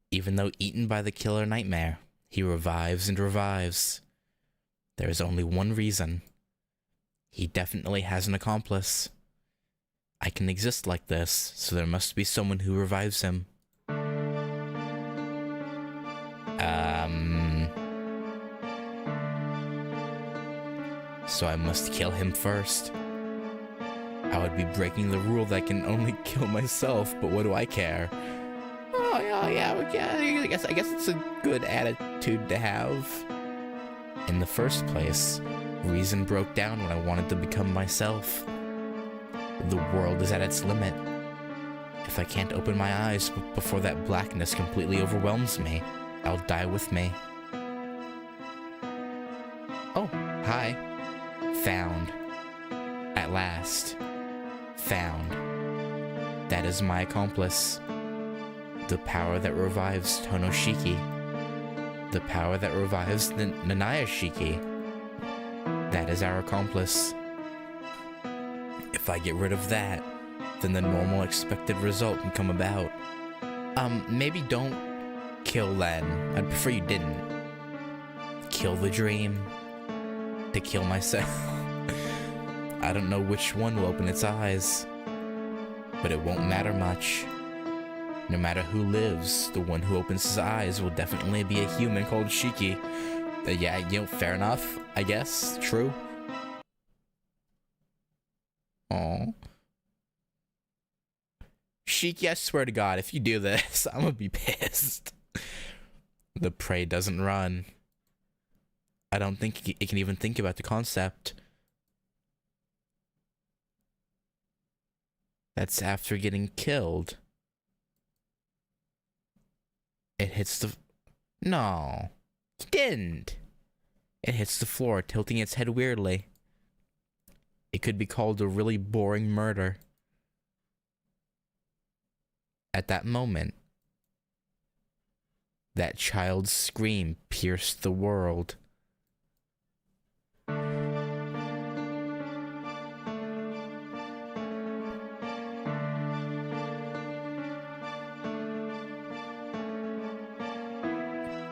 Even though eaten by the killer nightmare, he revives and revives. There is only one reason. He definitely has an accomplice. I can exist like this, so there must be someone who revives him. So I must kill him first. I would be breaking the rule that I can only kill myself, but what do I care? Oh, yeah, I guess it's a good attitude to have. In the first place, reason broke down when I wanted to become myself. The world is at its limit. If I can't open my eyes before that blackness completely overwhelms me, I'll die with me. Oh, hi. Found. At last. Found. That is my accomplice. The power that revives Shiki. The power that revives the Nanaya Shiki. That is our accomplice. If I get rid of that, then the normal expected result can come about. Maybe don't kill Len. I'd prefer you didn't. Kill the dream. To kill myself. I don't know which one will open its eyes, but it won't matter much. No matter who lives, the one who opens his eyes will definitely be a human called Shiki. Yeah, fair enough, I guess. True. Aww. Shiki, I swear to God, if you do this, I'm gonna be pissed. The prey doesn't run. I don't think it can even think about the concept. That's after getting killed. It hits the... No. It didn't. It hits the floor, tilting its head weirdly. It could be called a really boring murder. At that moment, that child's scream pierced the world.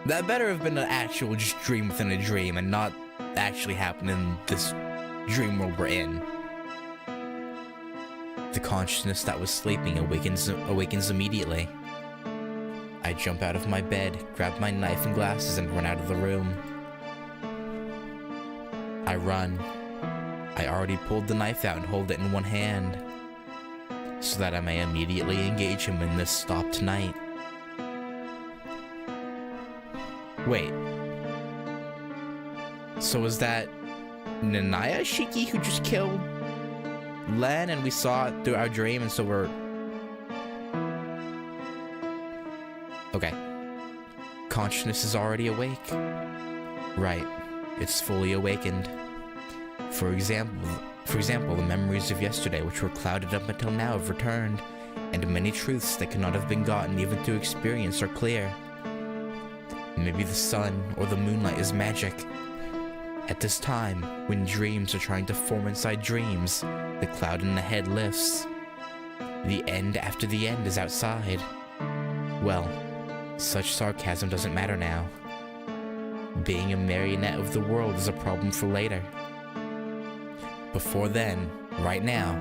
That better have been an actual just dream within a dream and not actually happen in this dream world we're in. The consciousness that was sleeping awakens immediately. I jump out of my bed, grab my knife and glasses, and run out of the room. I run. I already pulled the knife out and hold it in one hand, so that I may immediately engage him in this stop tonight. Wait. So was that Nanaya Shiki who just killed Len and we saw it through our dream and so we're... Okay. Consciousness is already awake. Right. It's fully awakened. For example, the memories of yesterday which were clouded up until now have returned, and many truths that could not have been gotten even through experience are clear. Maybe the sun or the moonlight is magic. At this time, when dreams are trying to form inside dreams, the cloud in the head lifts. The end after the end is outside. Well, such sarcasm doesn't matter now. Being a marionette of the world is a problem for later. Before then, right now,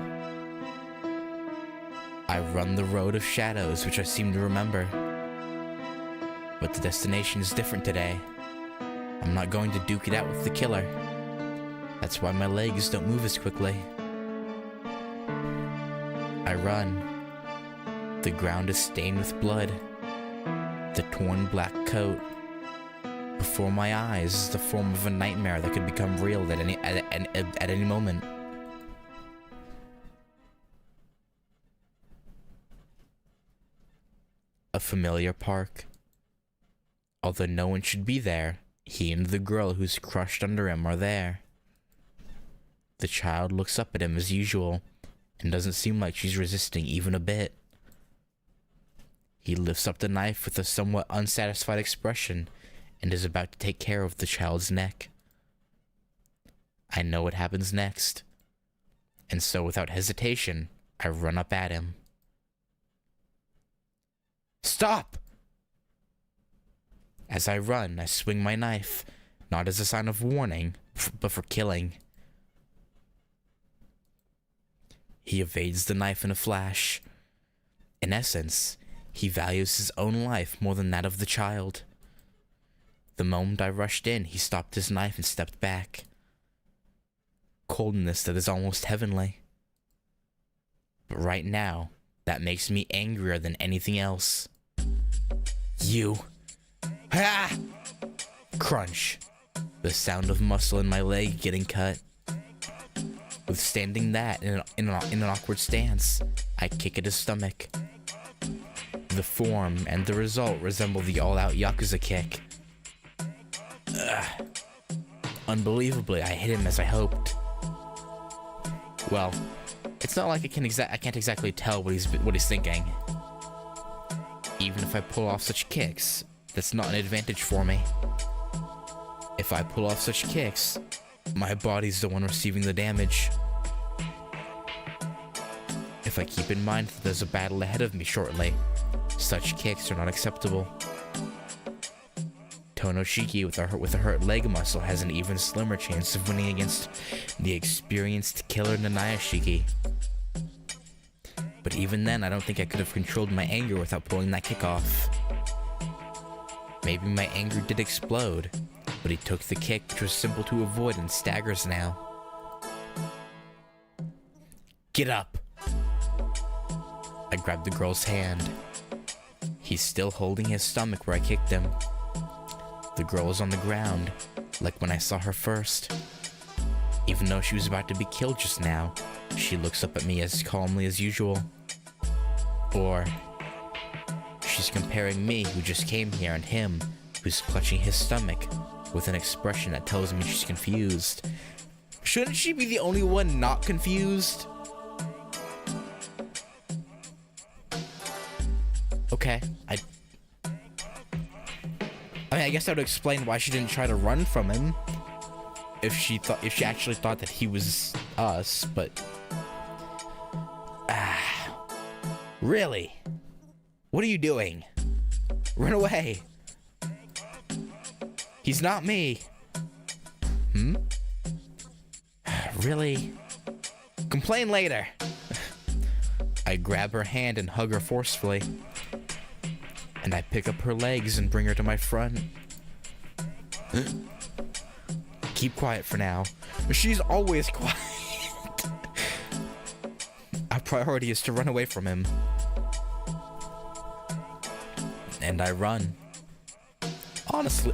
I run the road of shadows which I seem to remember. But the destination is different today. I'm not going to duke it out with the killer. That's why my legs don't move as quickly. I run. The ground is stained with blood. The torn black coat. before my eyes is the form of a nightmare that could become real at any moment. A familiar park. Although no one should be there, he and the girl who's crushed under him are there. The child looks up at him as usual, and doesn't seem like she's resisting even a bit. He lifts up the knife with a somewhat unsatisfied expression, and is about to take care of the child's neck. I know what happens next, and so without hesitation, I run up at him. Stop! As I run, I swing my knife, not as a sign of warning, but for killing. He evades the knife in a flash. In essence, he values his own life more than that of the child. The moment I rushed in, he stopped his knife and stepped back. Coldness that is almost heavenly. But right now, that makes me angrier than anything else. You. Ah! Crunch. The sound of muscle in my leg getting cut. Withstanding that in an awkward stance, I kick at his stomach. The form and the result resemble the all-out Yakuza kick. Unbelievably, I hit him as I hoped. Well, it's not like I can't exactly tell what he's thinking. Even if I pull off such kicks, that's not an advantage for me. If I pull off such kicks, my body's the one receiving the damage. If I keep in mind that there's a battle ahead of me shortly, such kicks are not acceptable. Shiki with a hurt leg muscle has an even slimmer chance of winning against the experienced killer Shiki. But even then, I don't think I could have controlled my anger without pulling that kick off. Maybe my anger did explode, but he took the kick, which was simple to avoid, and staggers now. Get up! I grabbed the girl's hand. He's still holding his stomach where I kicked him. The girl is on the ground, like when I saw her first. Even though she was about to be killed just now, she looks up at me as calmly as usual. Or she's comparing me, who just came here, and him, who's clutching his stomach, with an expression that tells me she's confused. Shouldn't she be the only one not confused? Okay, I mean, I guess that would explain why she didn't try to run from him. If she actually thought that he was us, but... Really? What are you doing? Run away. He's not me. Really? Complain later. I grab her hand and hug her forcefully. And I pick up her legs and bring her to my front. Keep quiet for now. She's always quiet. Our priority is to run away from him. And I run. Honestly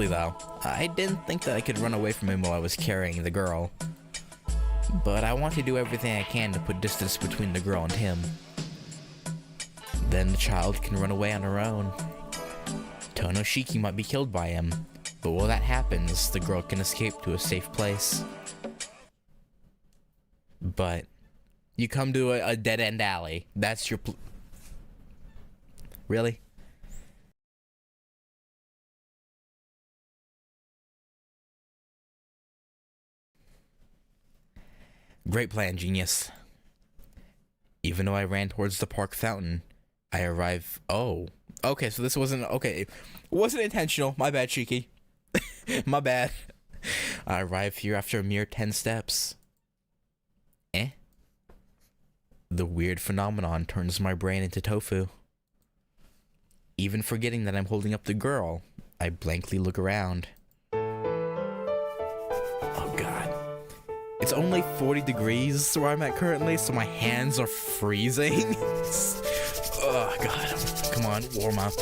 though, I didn't think that I could run away from him while I was carrying the girl. But I want to do everything I can to put distance between the girl and him. Then the child can run away on her own. Shiki might be killed by him, but while that happens, the girl can escape to a safe place. But you come to a dead-end alley. That's your Really? Great plan, genius. Even though I ran towards the park fountain, I arrive. Oh, okay. So this wasn't okay. It wasn't intentional. My bad, Shiki. My bad. I arrive here after a mere 10 steps. The weird phenomenon turns my brain into tofu. Even forgetting that I'm holding up the girl, I blankly look around. Oh God. It's only 40 degrees where I'm at currently, so my hands are freezing. Oh God. Come on, warm up.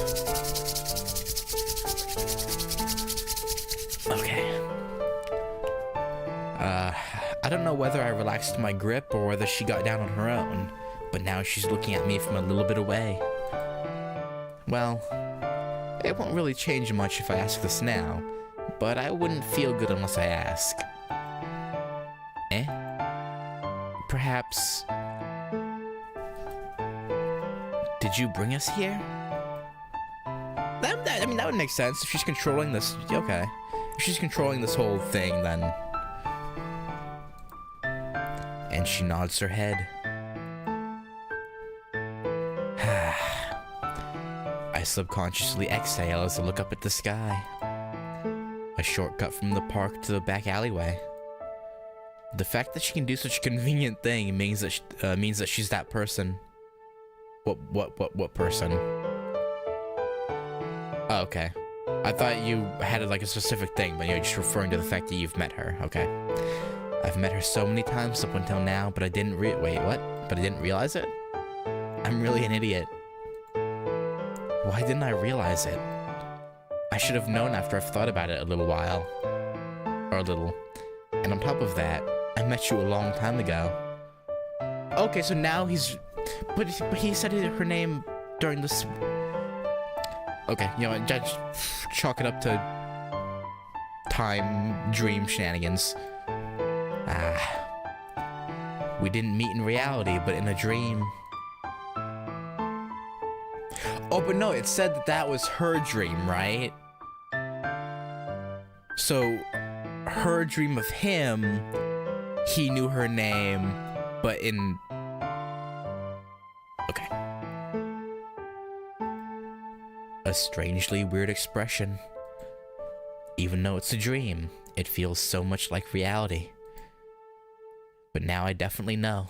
don't know whether I relaxed my grip or whether she got down on her own, but now she's looking at me from a little bit away. Well, it won't really change much if I ask this now, but I wouldn't feel good unless I ask. Eh? Perhaps... Did you bring us here? I mean, that would make sense. If she's controlling this... Okay. If she's controlling this whole thing, then... And she nods her head. I subconsciously exhale as I look up at the sky. A shortcut from the park to the back alleyway. The fact that she can do such a convenient thing means that she's that person. What person? Oh, okay. I thought you had like a specific thing, but you're just referring to the fact that you've met her. Okay. I've met her so many times up until now, but I didn't wait, what? But I didn't realize it? I'm really an idiot. Why didn't I realize it? I should have known after I've thought about it a little while. Or a little. And on top of that, I met you a long time ago. Okay, so now he's... But he said her name during this... Okay, you know what, just chalk it up to... time, dream shenanigans. We didn't meet in reality, but in a dream. Oh, but no, it said that that was her dream, right? So, her dream of him, he knew her name, but in... Okay. A strangely weird expression. Even though it's a dream, it feels so much like reality. But now I definitely know.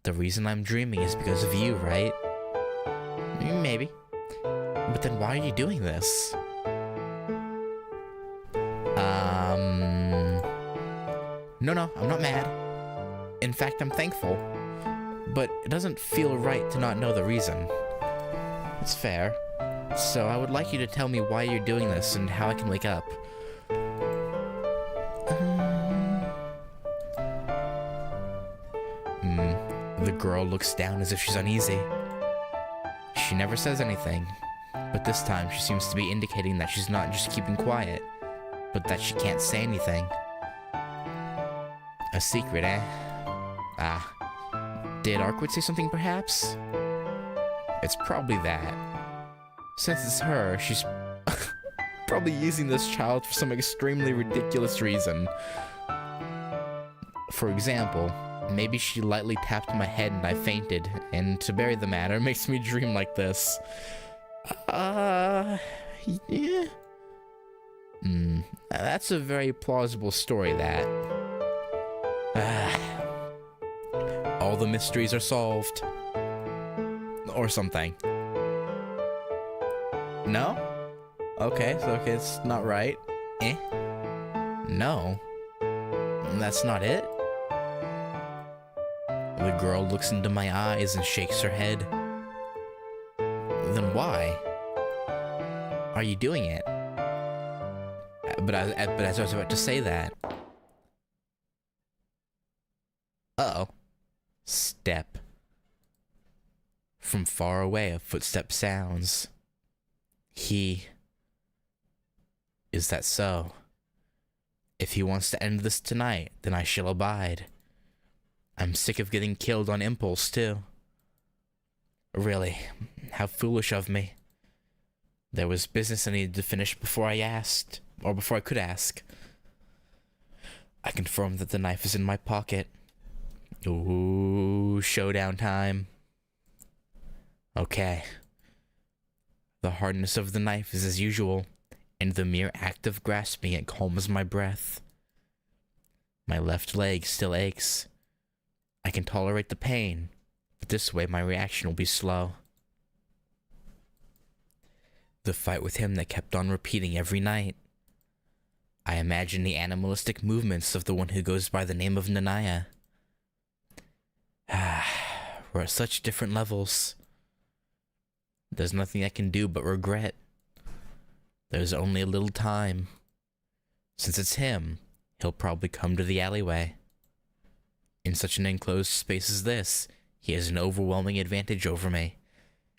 The reason I'm dreaming is because of you, right? Maybe. But then why are you doing this? No, I'm not mad. In fact, I'm thankful. But it doesn't feel right to not know the reason. It's fair. So I would like you to tell me why you're doing this and how I can wake up. The girl looks down as if she's uneasy. She never says anything, but this time she seems to be indicating that she's not just keeping quiet, but that she can't say anything. A secret, eh? Did Arkwood say something, perhaps? It's probably that. Since it's her, she's probably using this child for some extremely ridiculous reason. For example, maybe she lightly tapped my head and I fainted, and to bury the matter makes me dream like this. Yeah. That's a very plausible story, that. All the mysteries are solved. Or something. No? Okay, it's not right. No. That's not it? The girl looks into my eyes and shakes her head. Then why? Are you doing it? But as I was about to say that... Uh-oh. Step. From far away, a footstep sounds. Is that so? If he wants to end this tonight, then I shall abide. I'm sick of getting killed on impulse, too. Really, how foolish of me. There was business I needed to finish before I asked, or before I could ask. I confirmed that the knife is in my pocket. Ooh, showdown time. Okay. The hardness of the knife is as usual, and the mere act of grasping it calms my breath. My left leg still aches. I can tolerate the pain, but this way my reaction will be slow. The fight with him that kept on repeating every night. I imagine the animalistic movements of the one who goes by the name of Nanaya. We're at such different levels. There's nothing I can do but regret. There's only a little time. Since it's him, he'll probably come to the alleyway. In such an enclosed space as this, he has an overwhelming advantage over me.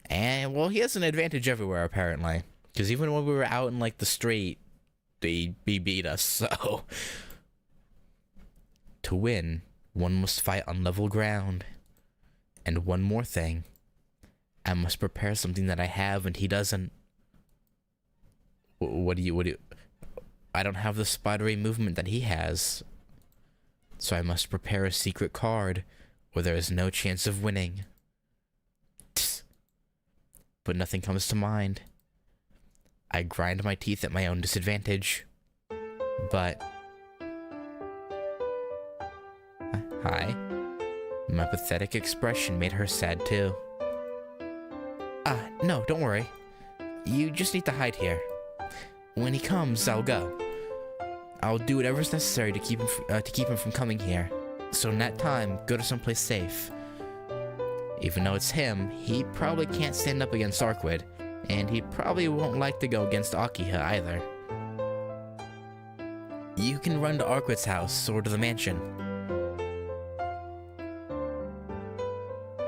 And, well, he has an advantage everywhere, apparently. Because even when we were out in, like, the street, he beat us, so... To win, one must fight on level ground. And one more thing. I must prepare something that I have and he doesn't. What do you... I don't have the spidery movement that he has. So I must prepare a secret card where there is no chance of winning. Tss. But nothing comes to mind. I grind my teeth at my own disadvantage. But... Hi. My pathetic expression made her sad too. No, don't worry. You just need to hide here. When he comes, I'll go. I'll do whatever's necessary to keep him from coming here. So in that time, go to someplace safe. Even though it's him, he probably can't stand up against Arkwid, and he probably won't like to go against Akiha either. You can run to Arkwid's house or to the mansion.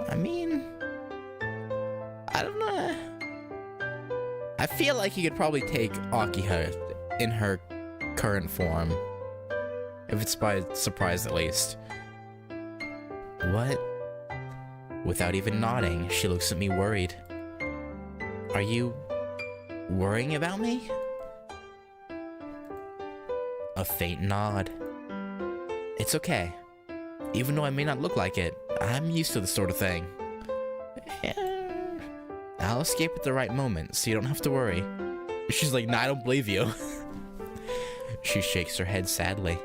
I mean, I don't know. I feel like you could probably take Akiha in her current form. If it's by surprise at least. What? Without even nodding, she looks at me worried. Are you worrying about me? A faint nod. It's okay. Even though I may not look like it, I'm used to this sort of thing. I'll escape at the right moment, so you don't have to worry. She's like, nah, I don't believe you. She shakes her head sadly.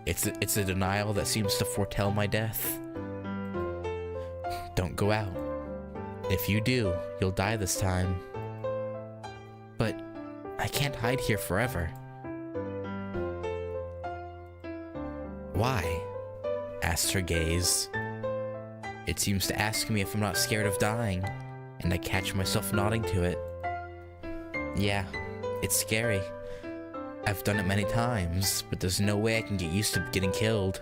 It's a denial that seems to foretell my death. Don't go out. If you do, you'll die this time. But I can't hide here forever. Why? Asked her gaze. It seems to ask me if I'm not scared of dying, and I catch myself nodding to it. Yeah, it's scary. I've done it many times, but there's no way I can get used to getting killed.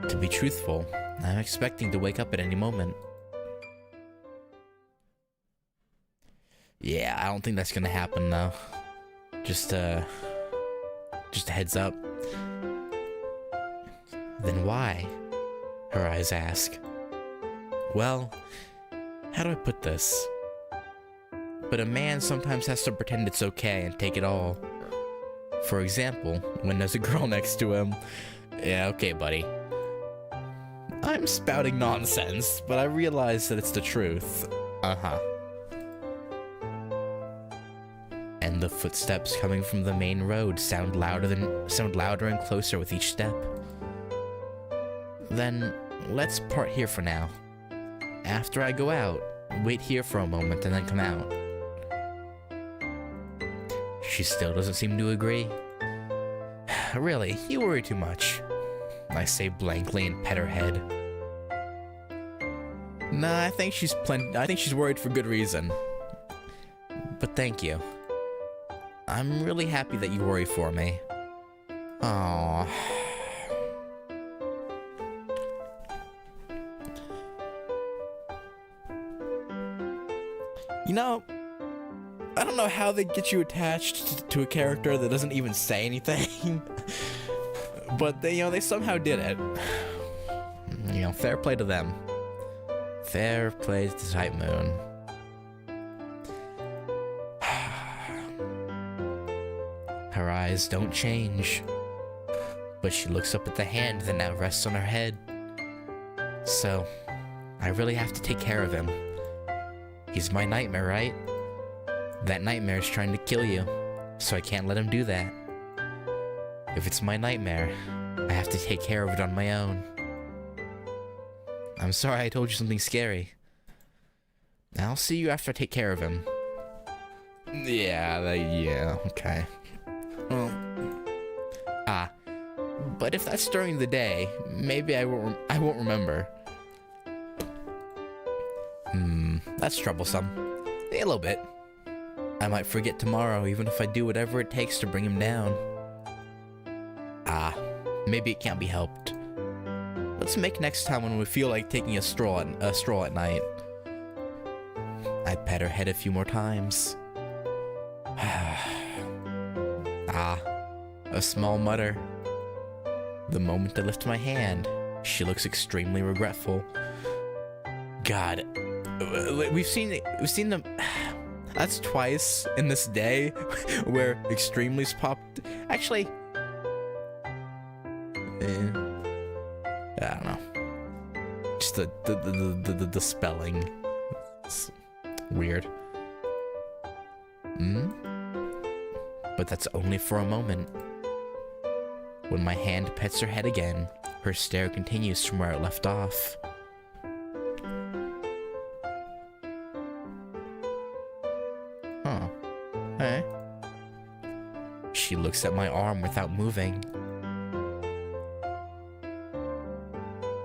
To be truthful, I'm expecting to wake up at any moment. Yeah, I don't think that's gonna happen though. Just a heads up. Then why? Her eyes ask. Well, how do I put this? But a man sometimes has to pretend it's okay and take it all. For example, when there's a girl next to him. Yeah, okay, buddy. I'm spouting nonsense, but I realize that it's the truth. Uh-huh. And the footsteps coming from the main road sound louder and closer with each step. Then, let's part here for now. After I go out, wait here for a moment and then come out. She still doesn't seem to agree. Really, you worry too much. I say blankly and pet her head. Nah, I think she's worried for good reason. But thank you. I'm really happy that you worry for me. Aww. You know, I don't know how they get you attached to a character that doesn't even say anything. But they somehow did it. Fair play to them. Fair play to Type Moon. Her eyes don't change. But she looks up at the hand that now rests on her head. So, I really have to take care of him. He's my nightmare, right? That nightmare is trying to kill you, so I can't let him do that. If it's my nightmare, I have to take care of it on my own. I'm sorry I told you something scary. I'll see you after I take care of him. Yeah, okay. Well, but if that's during the day, maybe I won't remember. That's troublesome. A little bit. I might forget tomorrow, even if I do whatever it takes to bring him down. Maybe it can't be helped. Let's make next time when we feel like taking a stroll at night. I pet her head a few more times. Ah, a small mutter. The moment I lift my hand, she looks extremely regretful. God, we've seen them. That's twice in this day where extremely's popped. Actually, I don't know. Just the spelling. It's weird. But that's only for a moment. When my hand pets her head again, her stare continues from where it left off. Huh. Hey. She looks at my arm without moving.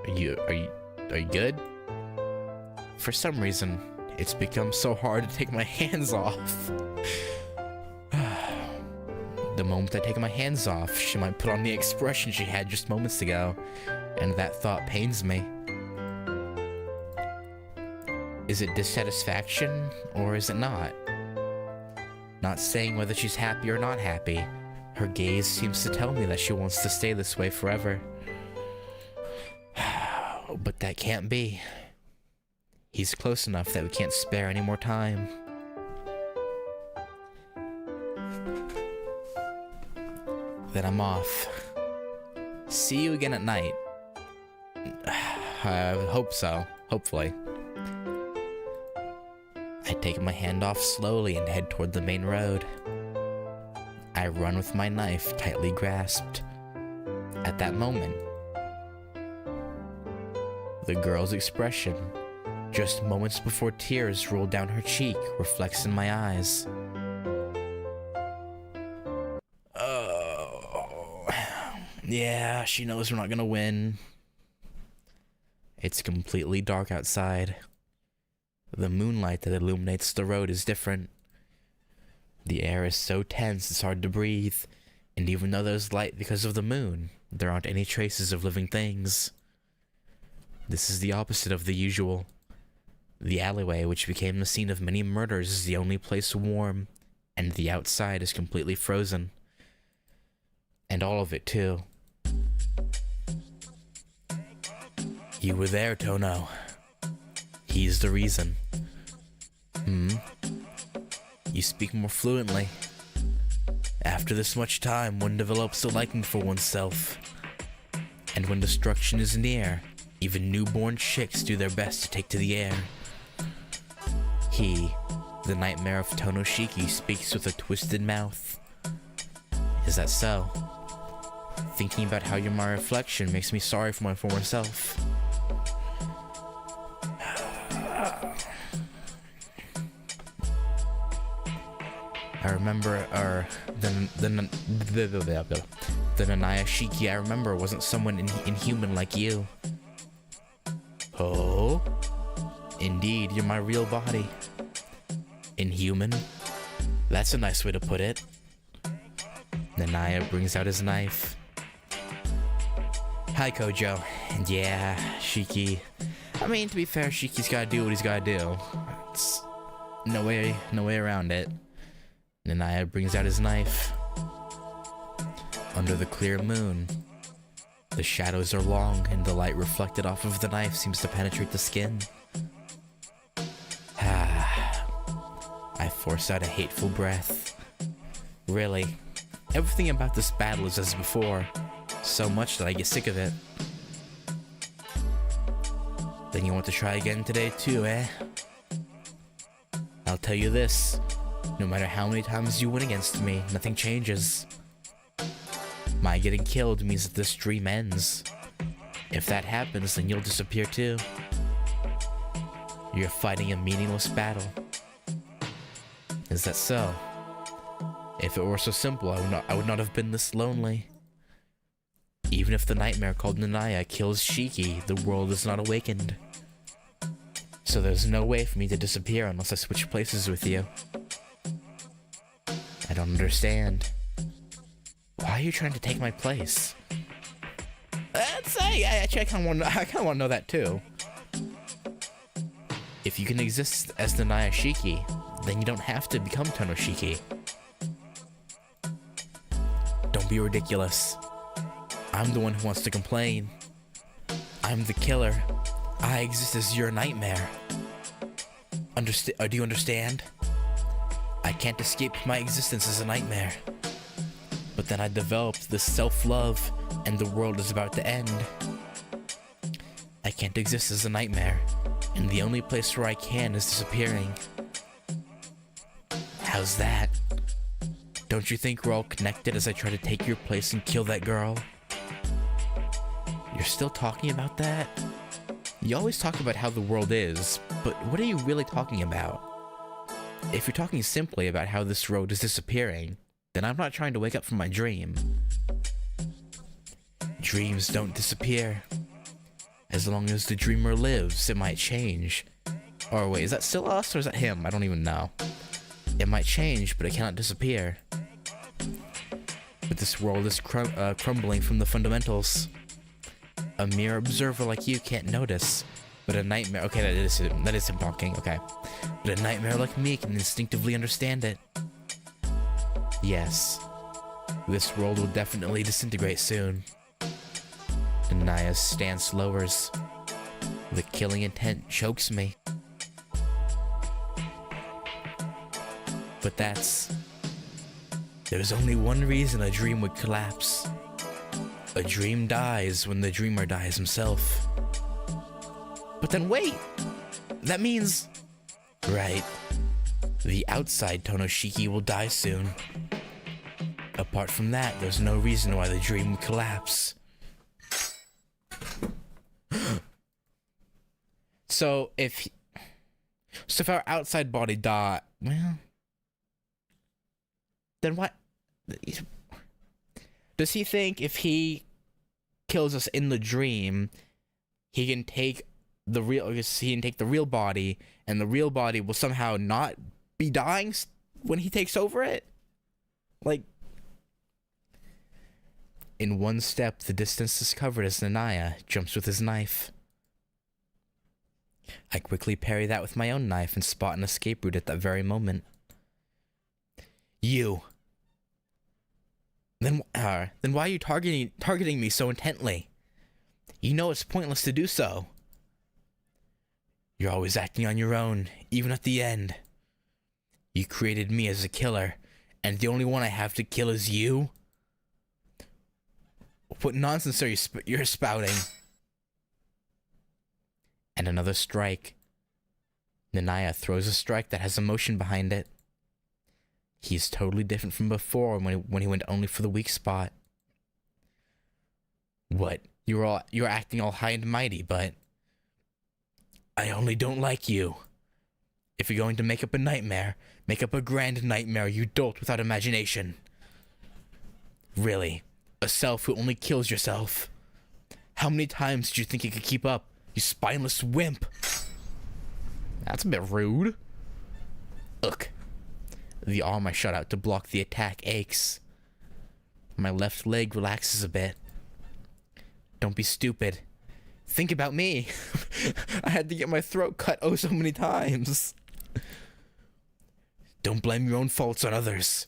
Are you good? For some reason, it's become so hard to take my hands off. The moment I take my hands off, she might put on the expression she had just moments ago, and that thought pains me. Is it dissatisfaction, or is it not? Not saying whether she's happy or not happy, her gaze seems to tell me that she wants to stay this way forever. But that can't be. He's close enough that we can't spare any more time. Then I'm off. See you again at night. I hope so. Hopefully. I take my hand off slowly and head toward the main road. I run with my knife tightly grasped. At that moment, the girl's expression, just moments before tears roll down her cheek, reflects in my eyes. Oh, yeah, she knows we're not gonna win. It's completely dark outside. The moonlight that illuminates the road is different. The air is so tense it's hard to breathe, and even though there's light because of the moon, there aren't any traces of living things. This is the opposite of the usual. The alleyway, which became the scene of many murders, is the only place warm, and the outside is completely frozen. And all of it, too. You were there, Tono. He's the reason. You speak more fluently. After this much time, one develops a liking for oneself. And when destruction is near, even newborn chicks do their best to take to the air. He, the nightmare of Tono Shiki, speaks with a twisted mouth. Is that so? Thinking about how you're my reflection makes me sorry for my former self. I remember, the Nanaya Shiki I remember wasn't someone inhuman like you. Oh? Indeed, you're my real body. Inhuman? That's a nice way to put it. Nanaya brings out his knife. Hi, Kojo. And yeah, Shiki. I mean, to be fair, Shiki's gotta do what he's gotta do. It's no way around it. Nanaya brings out his knife. Under the clear moon, the shadows are long and the light reflected off of the knife seems to penetrate the skin. I force out a hateful breath. Really, everything about this battle is as before, so much that I get sick of it. Then you want to try again today too, eh? I'll tell you this. No matter how many times you win against me, nothing changes. My getting killed means that this dream ends. If that happens, then you'll disappear too. You're fighting a meaningless battle. Is that so? If it were so simple, I would not have been this lonely. Even if the nightmare called Nanaya kills Shiki, the world is not awakened. So there's no way for me to disappear unless I switch places with you. I don't understand. Why are you trying to take my place? let's say. Actually, I kind of want to know that too. If you can exist as the Naya Shiki, then you don't have to become Tono Shiki. Don't be ridiculous. I'm the one who wants to complain. I'm the killer. I exist as your nightmare. Do you understand? I can't escape my existence as a nightmare. But then I developed this self-love, and the world is about to end. I can't exist as a nightmare, and the only place where I can is disappearing. How's that? Don't you think we're all connected as I try to take your place and kill that girl? You're still talking about that? You always talk about how the world is, but what are you really talking about? If you're talking simply about how this road is disappearing, then I'm not trying to wake up from my dream. Dreams don't disappear. As long as the dreamer lives, it might change. Or wait, is that still us or is that him? I don't even know. It might change, but it cannot disappear. But this world is crumbling from the fundamentals. A mere observer like you can't notice, but a nightmare— okay, that is him talking, okay. But a nightmare like me can instinctively understand it. Yes, this world will definitely disintegrate soon. Naya's stance lowers. The killing intent chokes me. But there's only one reason a dream would collapse. A dream dies when the dreamer dies himself. But then wait! That means— right. The outside Tono Shiki will die soon. Apart from that, there's no reason why the dream would collapse. So if our outside body die, well, then what? Does he think if he kills us in the dream, he can take the real body, and the real body will somehow not be dying when he takes over it? Like, in one step, the distance is covered as Nanaya jumps with his knife. I quickly parry that with my own knife and spot an escape route at that very moment. You. Then why are you targeting me so intently? You know it's pointless to do so. You're always acting on your own, even at the end. You created me as a killer, and the only one I have to kill is you? What nonsense are you're spouting? And another strike. Nanaya throws a strike that has emotion behind it. He's totally different from before when he went only for the weak spot. What? You're acting all high and mighty, but I only don't like you. If you're going to make up a nightmare, make up a grand nightmare, you dolt without imagination. Really, a self who only kills yourself. How many times did you think you could keep up, you spineless wimp? That's a bit rude. Ugh. The arm I shot out to block the attack aches. My left leg relaxes a bit. Don't be stupid. Think about me. I had to get my throat cut oh so many times. Don't blame your own faults on others.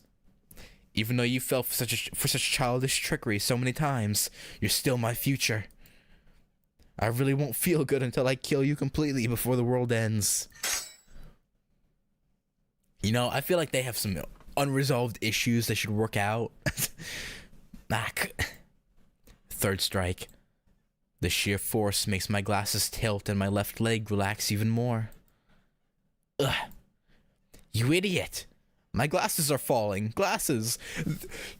Even though you fell for such childish trickery so many times, you're still my future. I really won't feel good until I kill you completely before the world ends. You know, I feel like they have some unresolved issues they should work out. Third strike. The sheer force makes my glasses tilt and my left leg relax even more. Ugh. You idiot! My glasses are falling. Glasses!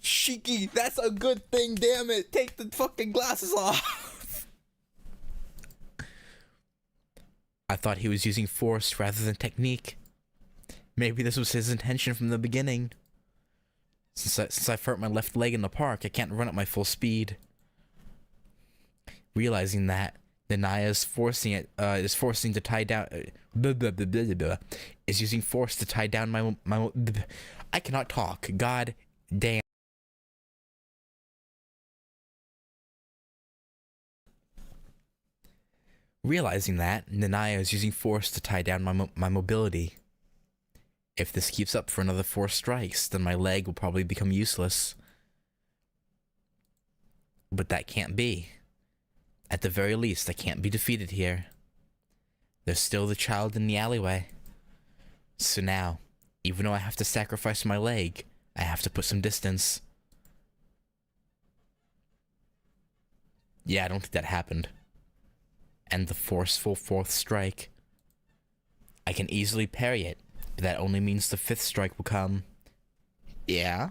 Shiki, that's a good thing, damn it! Take the fucking glasses off! I thought he was using force rather than technique. Maybe this was his intention from the beginning. Since I've hurt my left leg in the park, I can't run at my full speed. Realizing that, Nanaya is forcing to tie down, is using force to tie down my I cannot talk. God damn. Realizing that, Nanaya is using force to tie down my mobility. If this keeps up for another 4 strikes, then my leg will probably become useless. But that can't be. At the very least, I can't be defeated here. There's still the child in the alleyway. So now, even though I have to sacrifice my leg, I have to put some distance. Yeah, I don't think that happened. And the forceful 4th strike. I can easily parry it, but that only means the 5th strike will come. Yeah?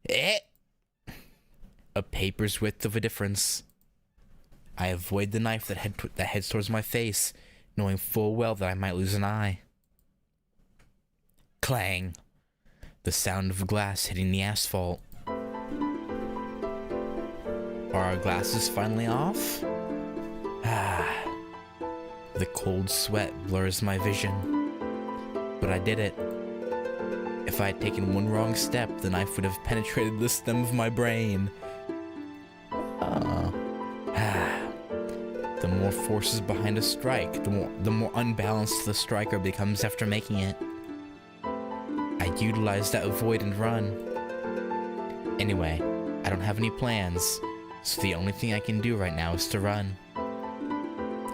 A paper's width of a difference. I avoid the knife that heads towards my face, knowing full well that I might lose an eye. Clang! The sound of glass hitting the asphalt. Are our glasses finally off? The cold sweat blurs my vision. But I did it. If I had taken one wrong step, the knife would have penetrated the stem of my brain. The more force is behind a strike, the more unbalanced the striker becomes after making it. I utilized that avoid and run. Anyway, I don't have any plans, so the only thing I can do right now is to run.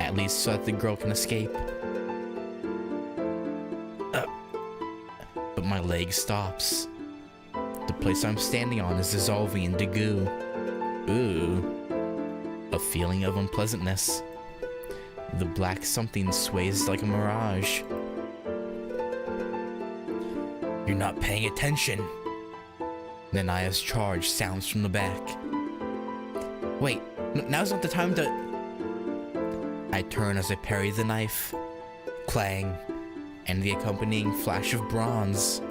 At least so that the girl can escape. But my leg stops. The place I'm standing on is dissolving into goo. Ooh. A feeling of unpleasantness. The black something sways like a mirage. You're not paying attention. Nanaya's charge sounds from the back. Wait, now's not the time to... I turn as I parry the knife. Clang, and the accompanying flash of bronze.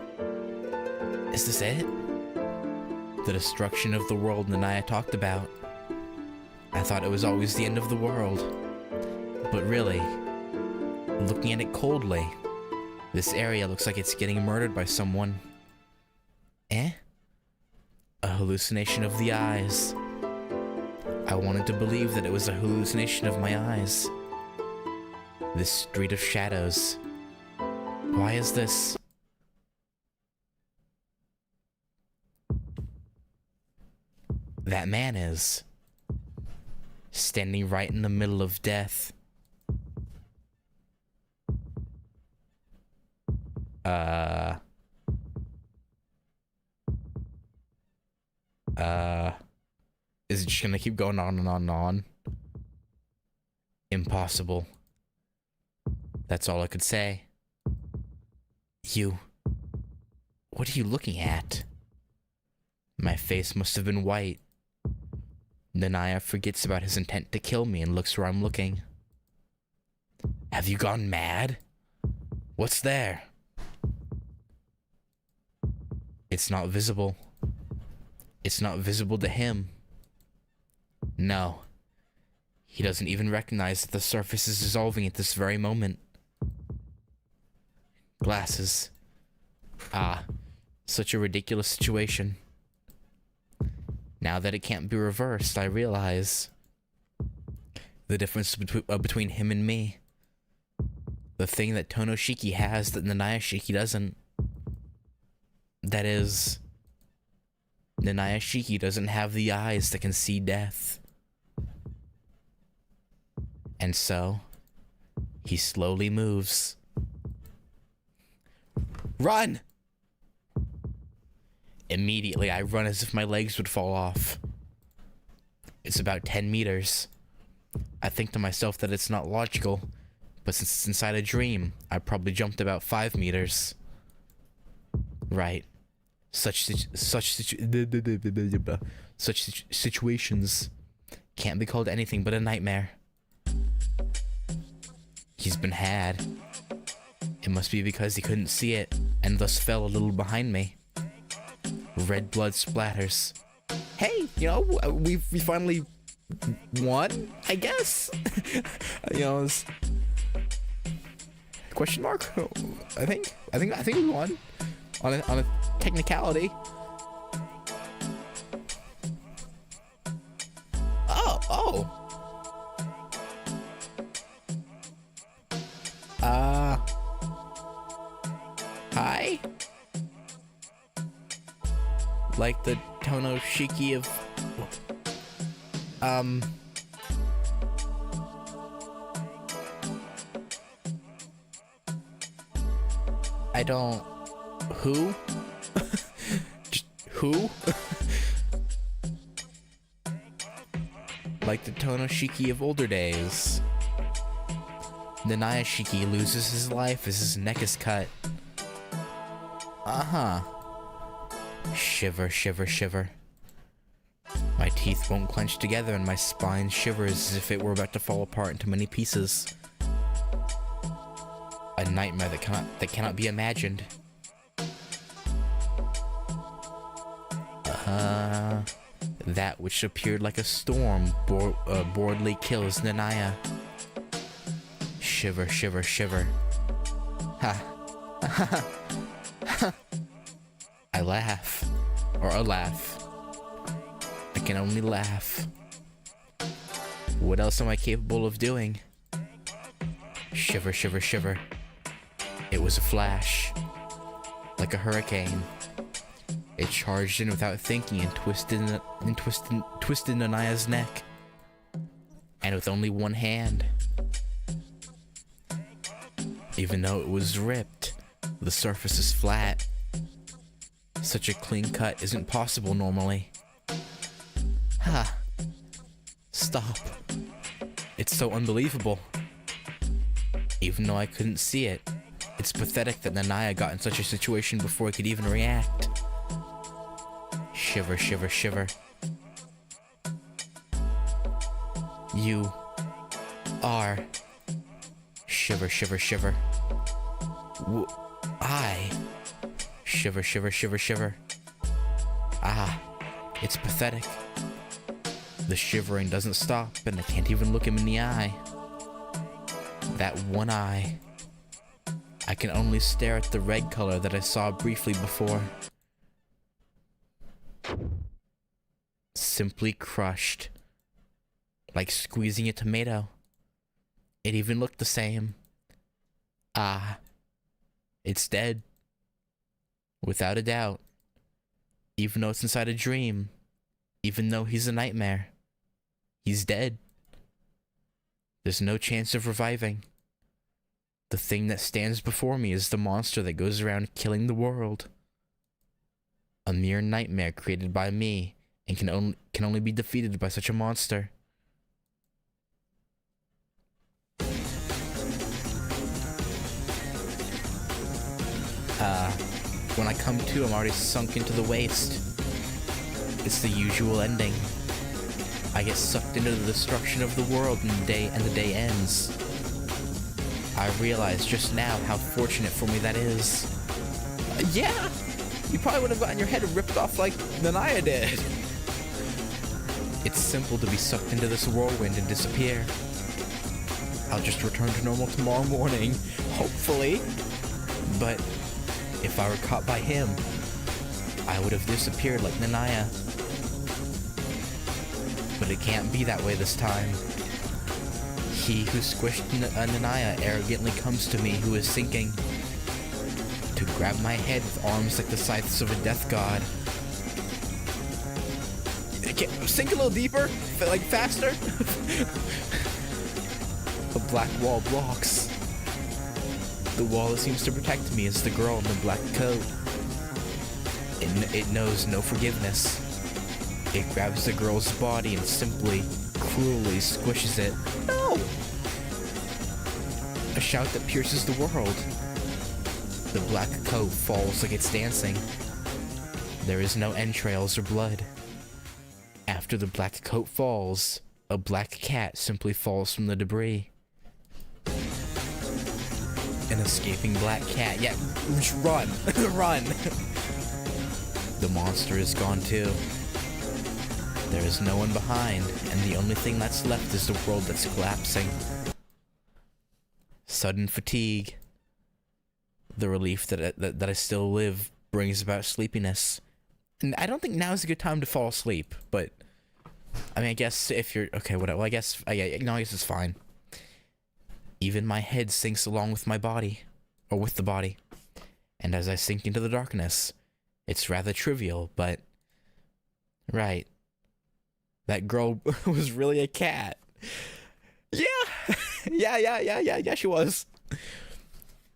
Is this it? The destruction of the world Nanaya talked about. I thought it was always the end of the world. But really, looking at it coldly, this area looks like it's getting murdered by someone. A hallucination of the eyes. I wanted to believe that it was a hallucination of my eyes. This street of shadows. Why is this? That man is. Standing right in the middle of death. Is it just gonna keep going on and on and on? Impossible. That's all I could say. What are you looking at? My face must have been white. Nanaya forgets about his intent to kill me and looks where I'm looking. Have you gone mad? What's there? It's not visible. It's not visible to him. No. He doesn't even recognize that the surface is dissolving at this very moment. Glasses. Such a ridiculous situation. Now that it can't be reversed, I realize the difference between him and me. The thing that Tono Shiki has that Nanaya Shiki doesn't. That is, Nanaya Shiki doesn't have the eyes that can see death. And so, he slowly moves. Run! Immediately, I run as if my legs would fall off. It's about 10 meters. I think to myself that it's not logical, but since it's inside a dream, I probably jumped about 5 meters. Right. Such situations can't be called anything but a nightmare. He's been had. It must be because he couldn't see it, and thus fell a little behind me. Red blood splatters. Hey, we finally won, I guess. It's question mark. I think we won on a technicality. Like the Tono Shiki of... I don't... Who? Just who? Like the Tono Shiki of older days. Nanaya Shiki loses his life as his neck is cut. Uh-huh. Shiver, shiver, shiver. My teeth won't clench together and my spine shivers as if it were about to fall apart into many pieces. A nightmare that cannot be imagined. That which appeared like a storm boldly kills Nanaya. Shiver, shiver, shiver. Ha. I laugh. Or a laugh. I can only laugh. What else am I capable of doing? Shiver, shiver, shiver. It was a flash. Like a hurricane. It charged in without thinking and twisted Nanaya's neck. And with only one hand. Even though it was ripped, the surface is flat. Such a clean cut isn't possible normally. Ha. Stop. It's so unbelievable. Even though I couldn't see it, it's pathetic that Nanaya got in such a situation before I could even react. Shiver, shiver, shiver. You are... Shiver, shiver, shiver. I... Shiver, shiver, shiver, shiver. Ah, it's pathetic. The shivering doesn't stop, and I can't even look him in the eye. That one eye. I can only stare at the red color that I saw briefly before. Simply crushed. Like squeezing a tomato. It even looked the same. Ah. It's dead. Without a doubt. Even though it's inside a dream. Even though he's a nightmare. He's dead. There's no chance of reviving. The thing that stands before me is the monster that goes around killing the world. A mere nightmare created by me and can only be defeated by such a monster. When I come to, I'm already sunk into the waste. It's the usual ending. I get sucked into the destruction of the world and the day ends. I realize just now how fortunate for me that is. Yeah! You probably would have gotten your head ripped off like Nanaya did. It's simple to be sucked into this whirlwind and disappear. I'll just return to normal tomorrow morning, hopefully. But if I were caught by him, I would have disappeared like Nanaya. But it can't be that way this time. He who squished Nanaya arrogantly comes to me who is sinking. To grab my head with arms like the scythes of a death god. Sink a little deeper? Like faster? A black wall blocks. The wall that seems to protect me is the girl in the black coat. It knows no forgiveness. It grabs the girl's body and simply, cruelly squishes it. No! A shout that pierces the world. The black coat falls like it's dancing. There is no entrails or blood. After the black coat falls, a black cat simply falls from the debris. An escaping black cat. Yeah, run! Run! The monster is gone too. There is no one behind, and the only thing that's left is the world that's collapsing. Sudden fatigue. The relief that I still live brings about sleepiness. And I don't think now is a good time to fall asleep, but I mean, I guess if you're okay, whatever. Well, I guess it's fine. Even my head sinks along with my body, or with the body. And as I sink into the darkness, it's rather trivial, but Right. That girl was really a cat. Yeah. Yeah, she was.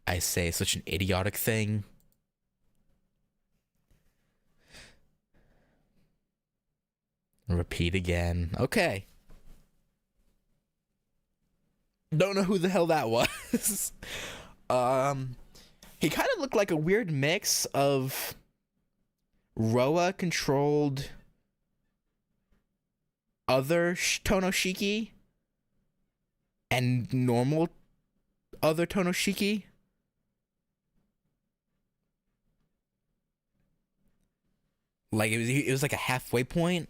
I say such an idiotic thing. Repeat again. Okay. Don't know who the hell that was. He kind of looked like a weird mix of Roa controlled other Tonoshiki and normal other Tonoshiki. Like it was like a halfway point,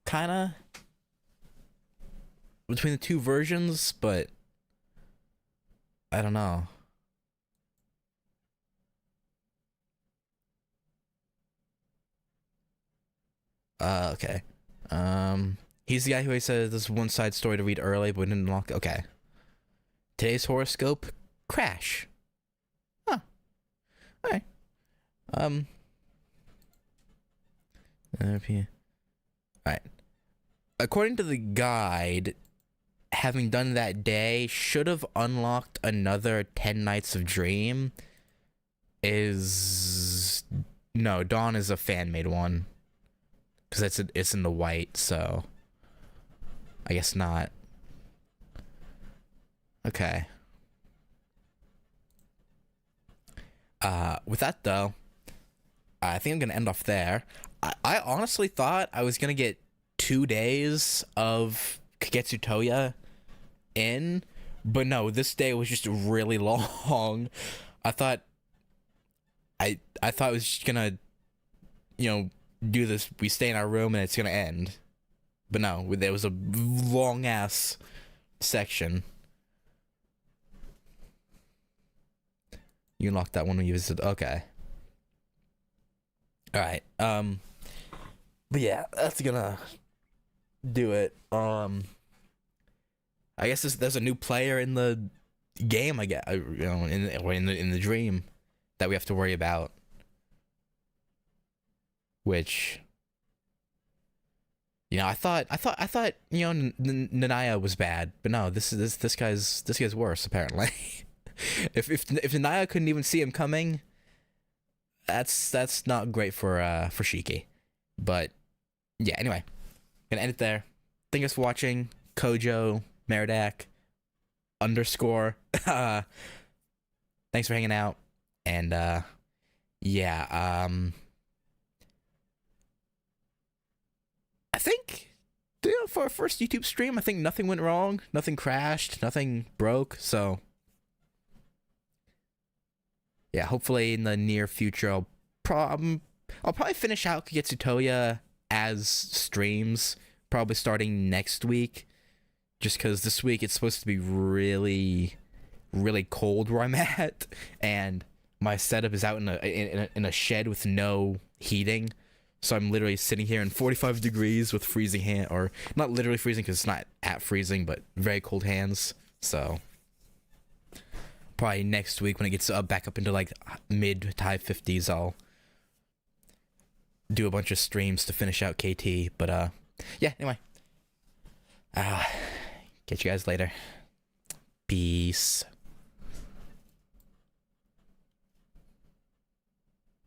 kind of, between the two versions, but I don't know. Okay. He's the guy who says this one side story to read early, but didn't unlock. Okay. Today's horoscope: crash. Huh. Alright. Alright. According to the guide, having done that day should have unlocked another 10 Nights of Dream. No, Dawn is a fan-made one. Because it's in the white, so I guess not. Okay. With that though, I think I'm gonna end off there. I honestly thought I was gonna get 2 days of Kagetsu Tohya in, but no, this day was just really long. I thought I thought it was just gonna, do this. We stay in our room and it's gonna end, but no, there was a long ass section. You unlocked that one when you visited. Okay. All right. But yeah, that's gonna do it. I guess there's a new player in the game. I guess in the dream that we have to worry about. Which, I thought Nanaya was bad, but no, this guy's worse apparently. if Nanaya couldn't even see him coming, that's not great for Shiki. But yeah, anyway, gonna end it there. Thank you guys for watching. Kojo Meridak _ thanks for hanging out, and yeah, I think, for our first YouTube stream, I think nothing went wrong, nothing crashed, nothing broke, so yeah, hopefully in the near future I'll probably finish out Kagetsu Tohya as streams, probably starting next week, just because this week it's supposed to be really, really cold where I'm at, and my setup is out in a shed with no heating. So I'm literally sitting here in 45 degrees with freezing hand, or not literally freezing because it's not at freezing, but very cold hands. So probably next week when it gets back up into like mid to high 50s, I'll do a bunch of streams to finish out KT. But yeah, anyway, catch you guys later. Peace.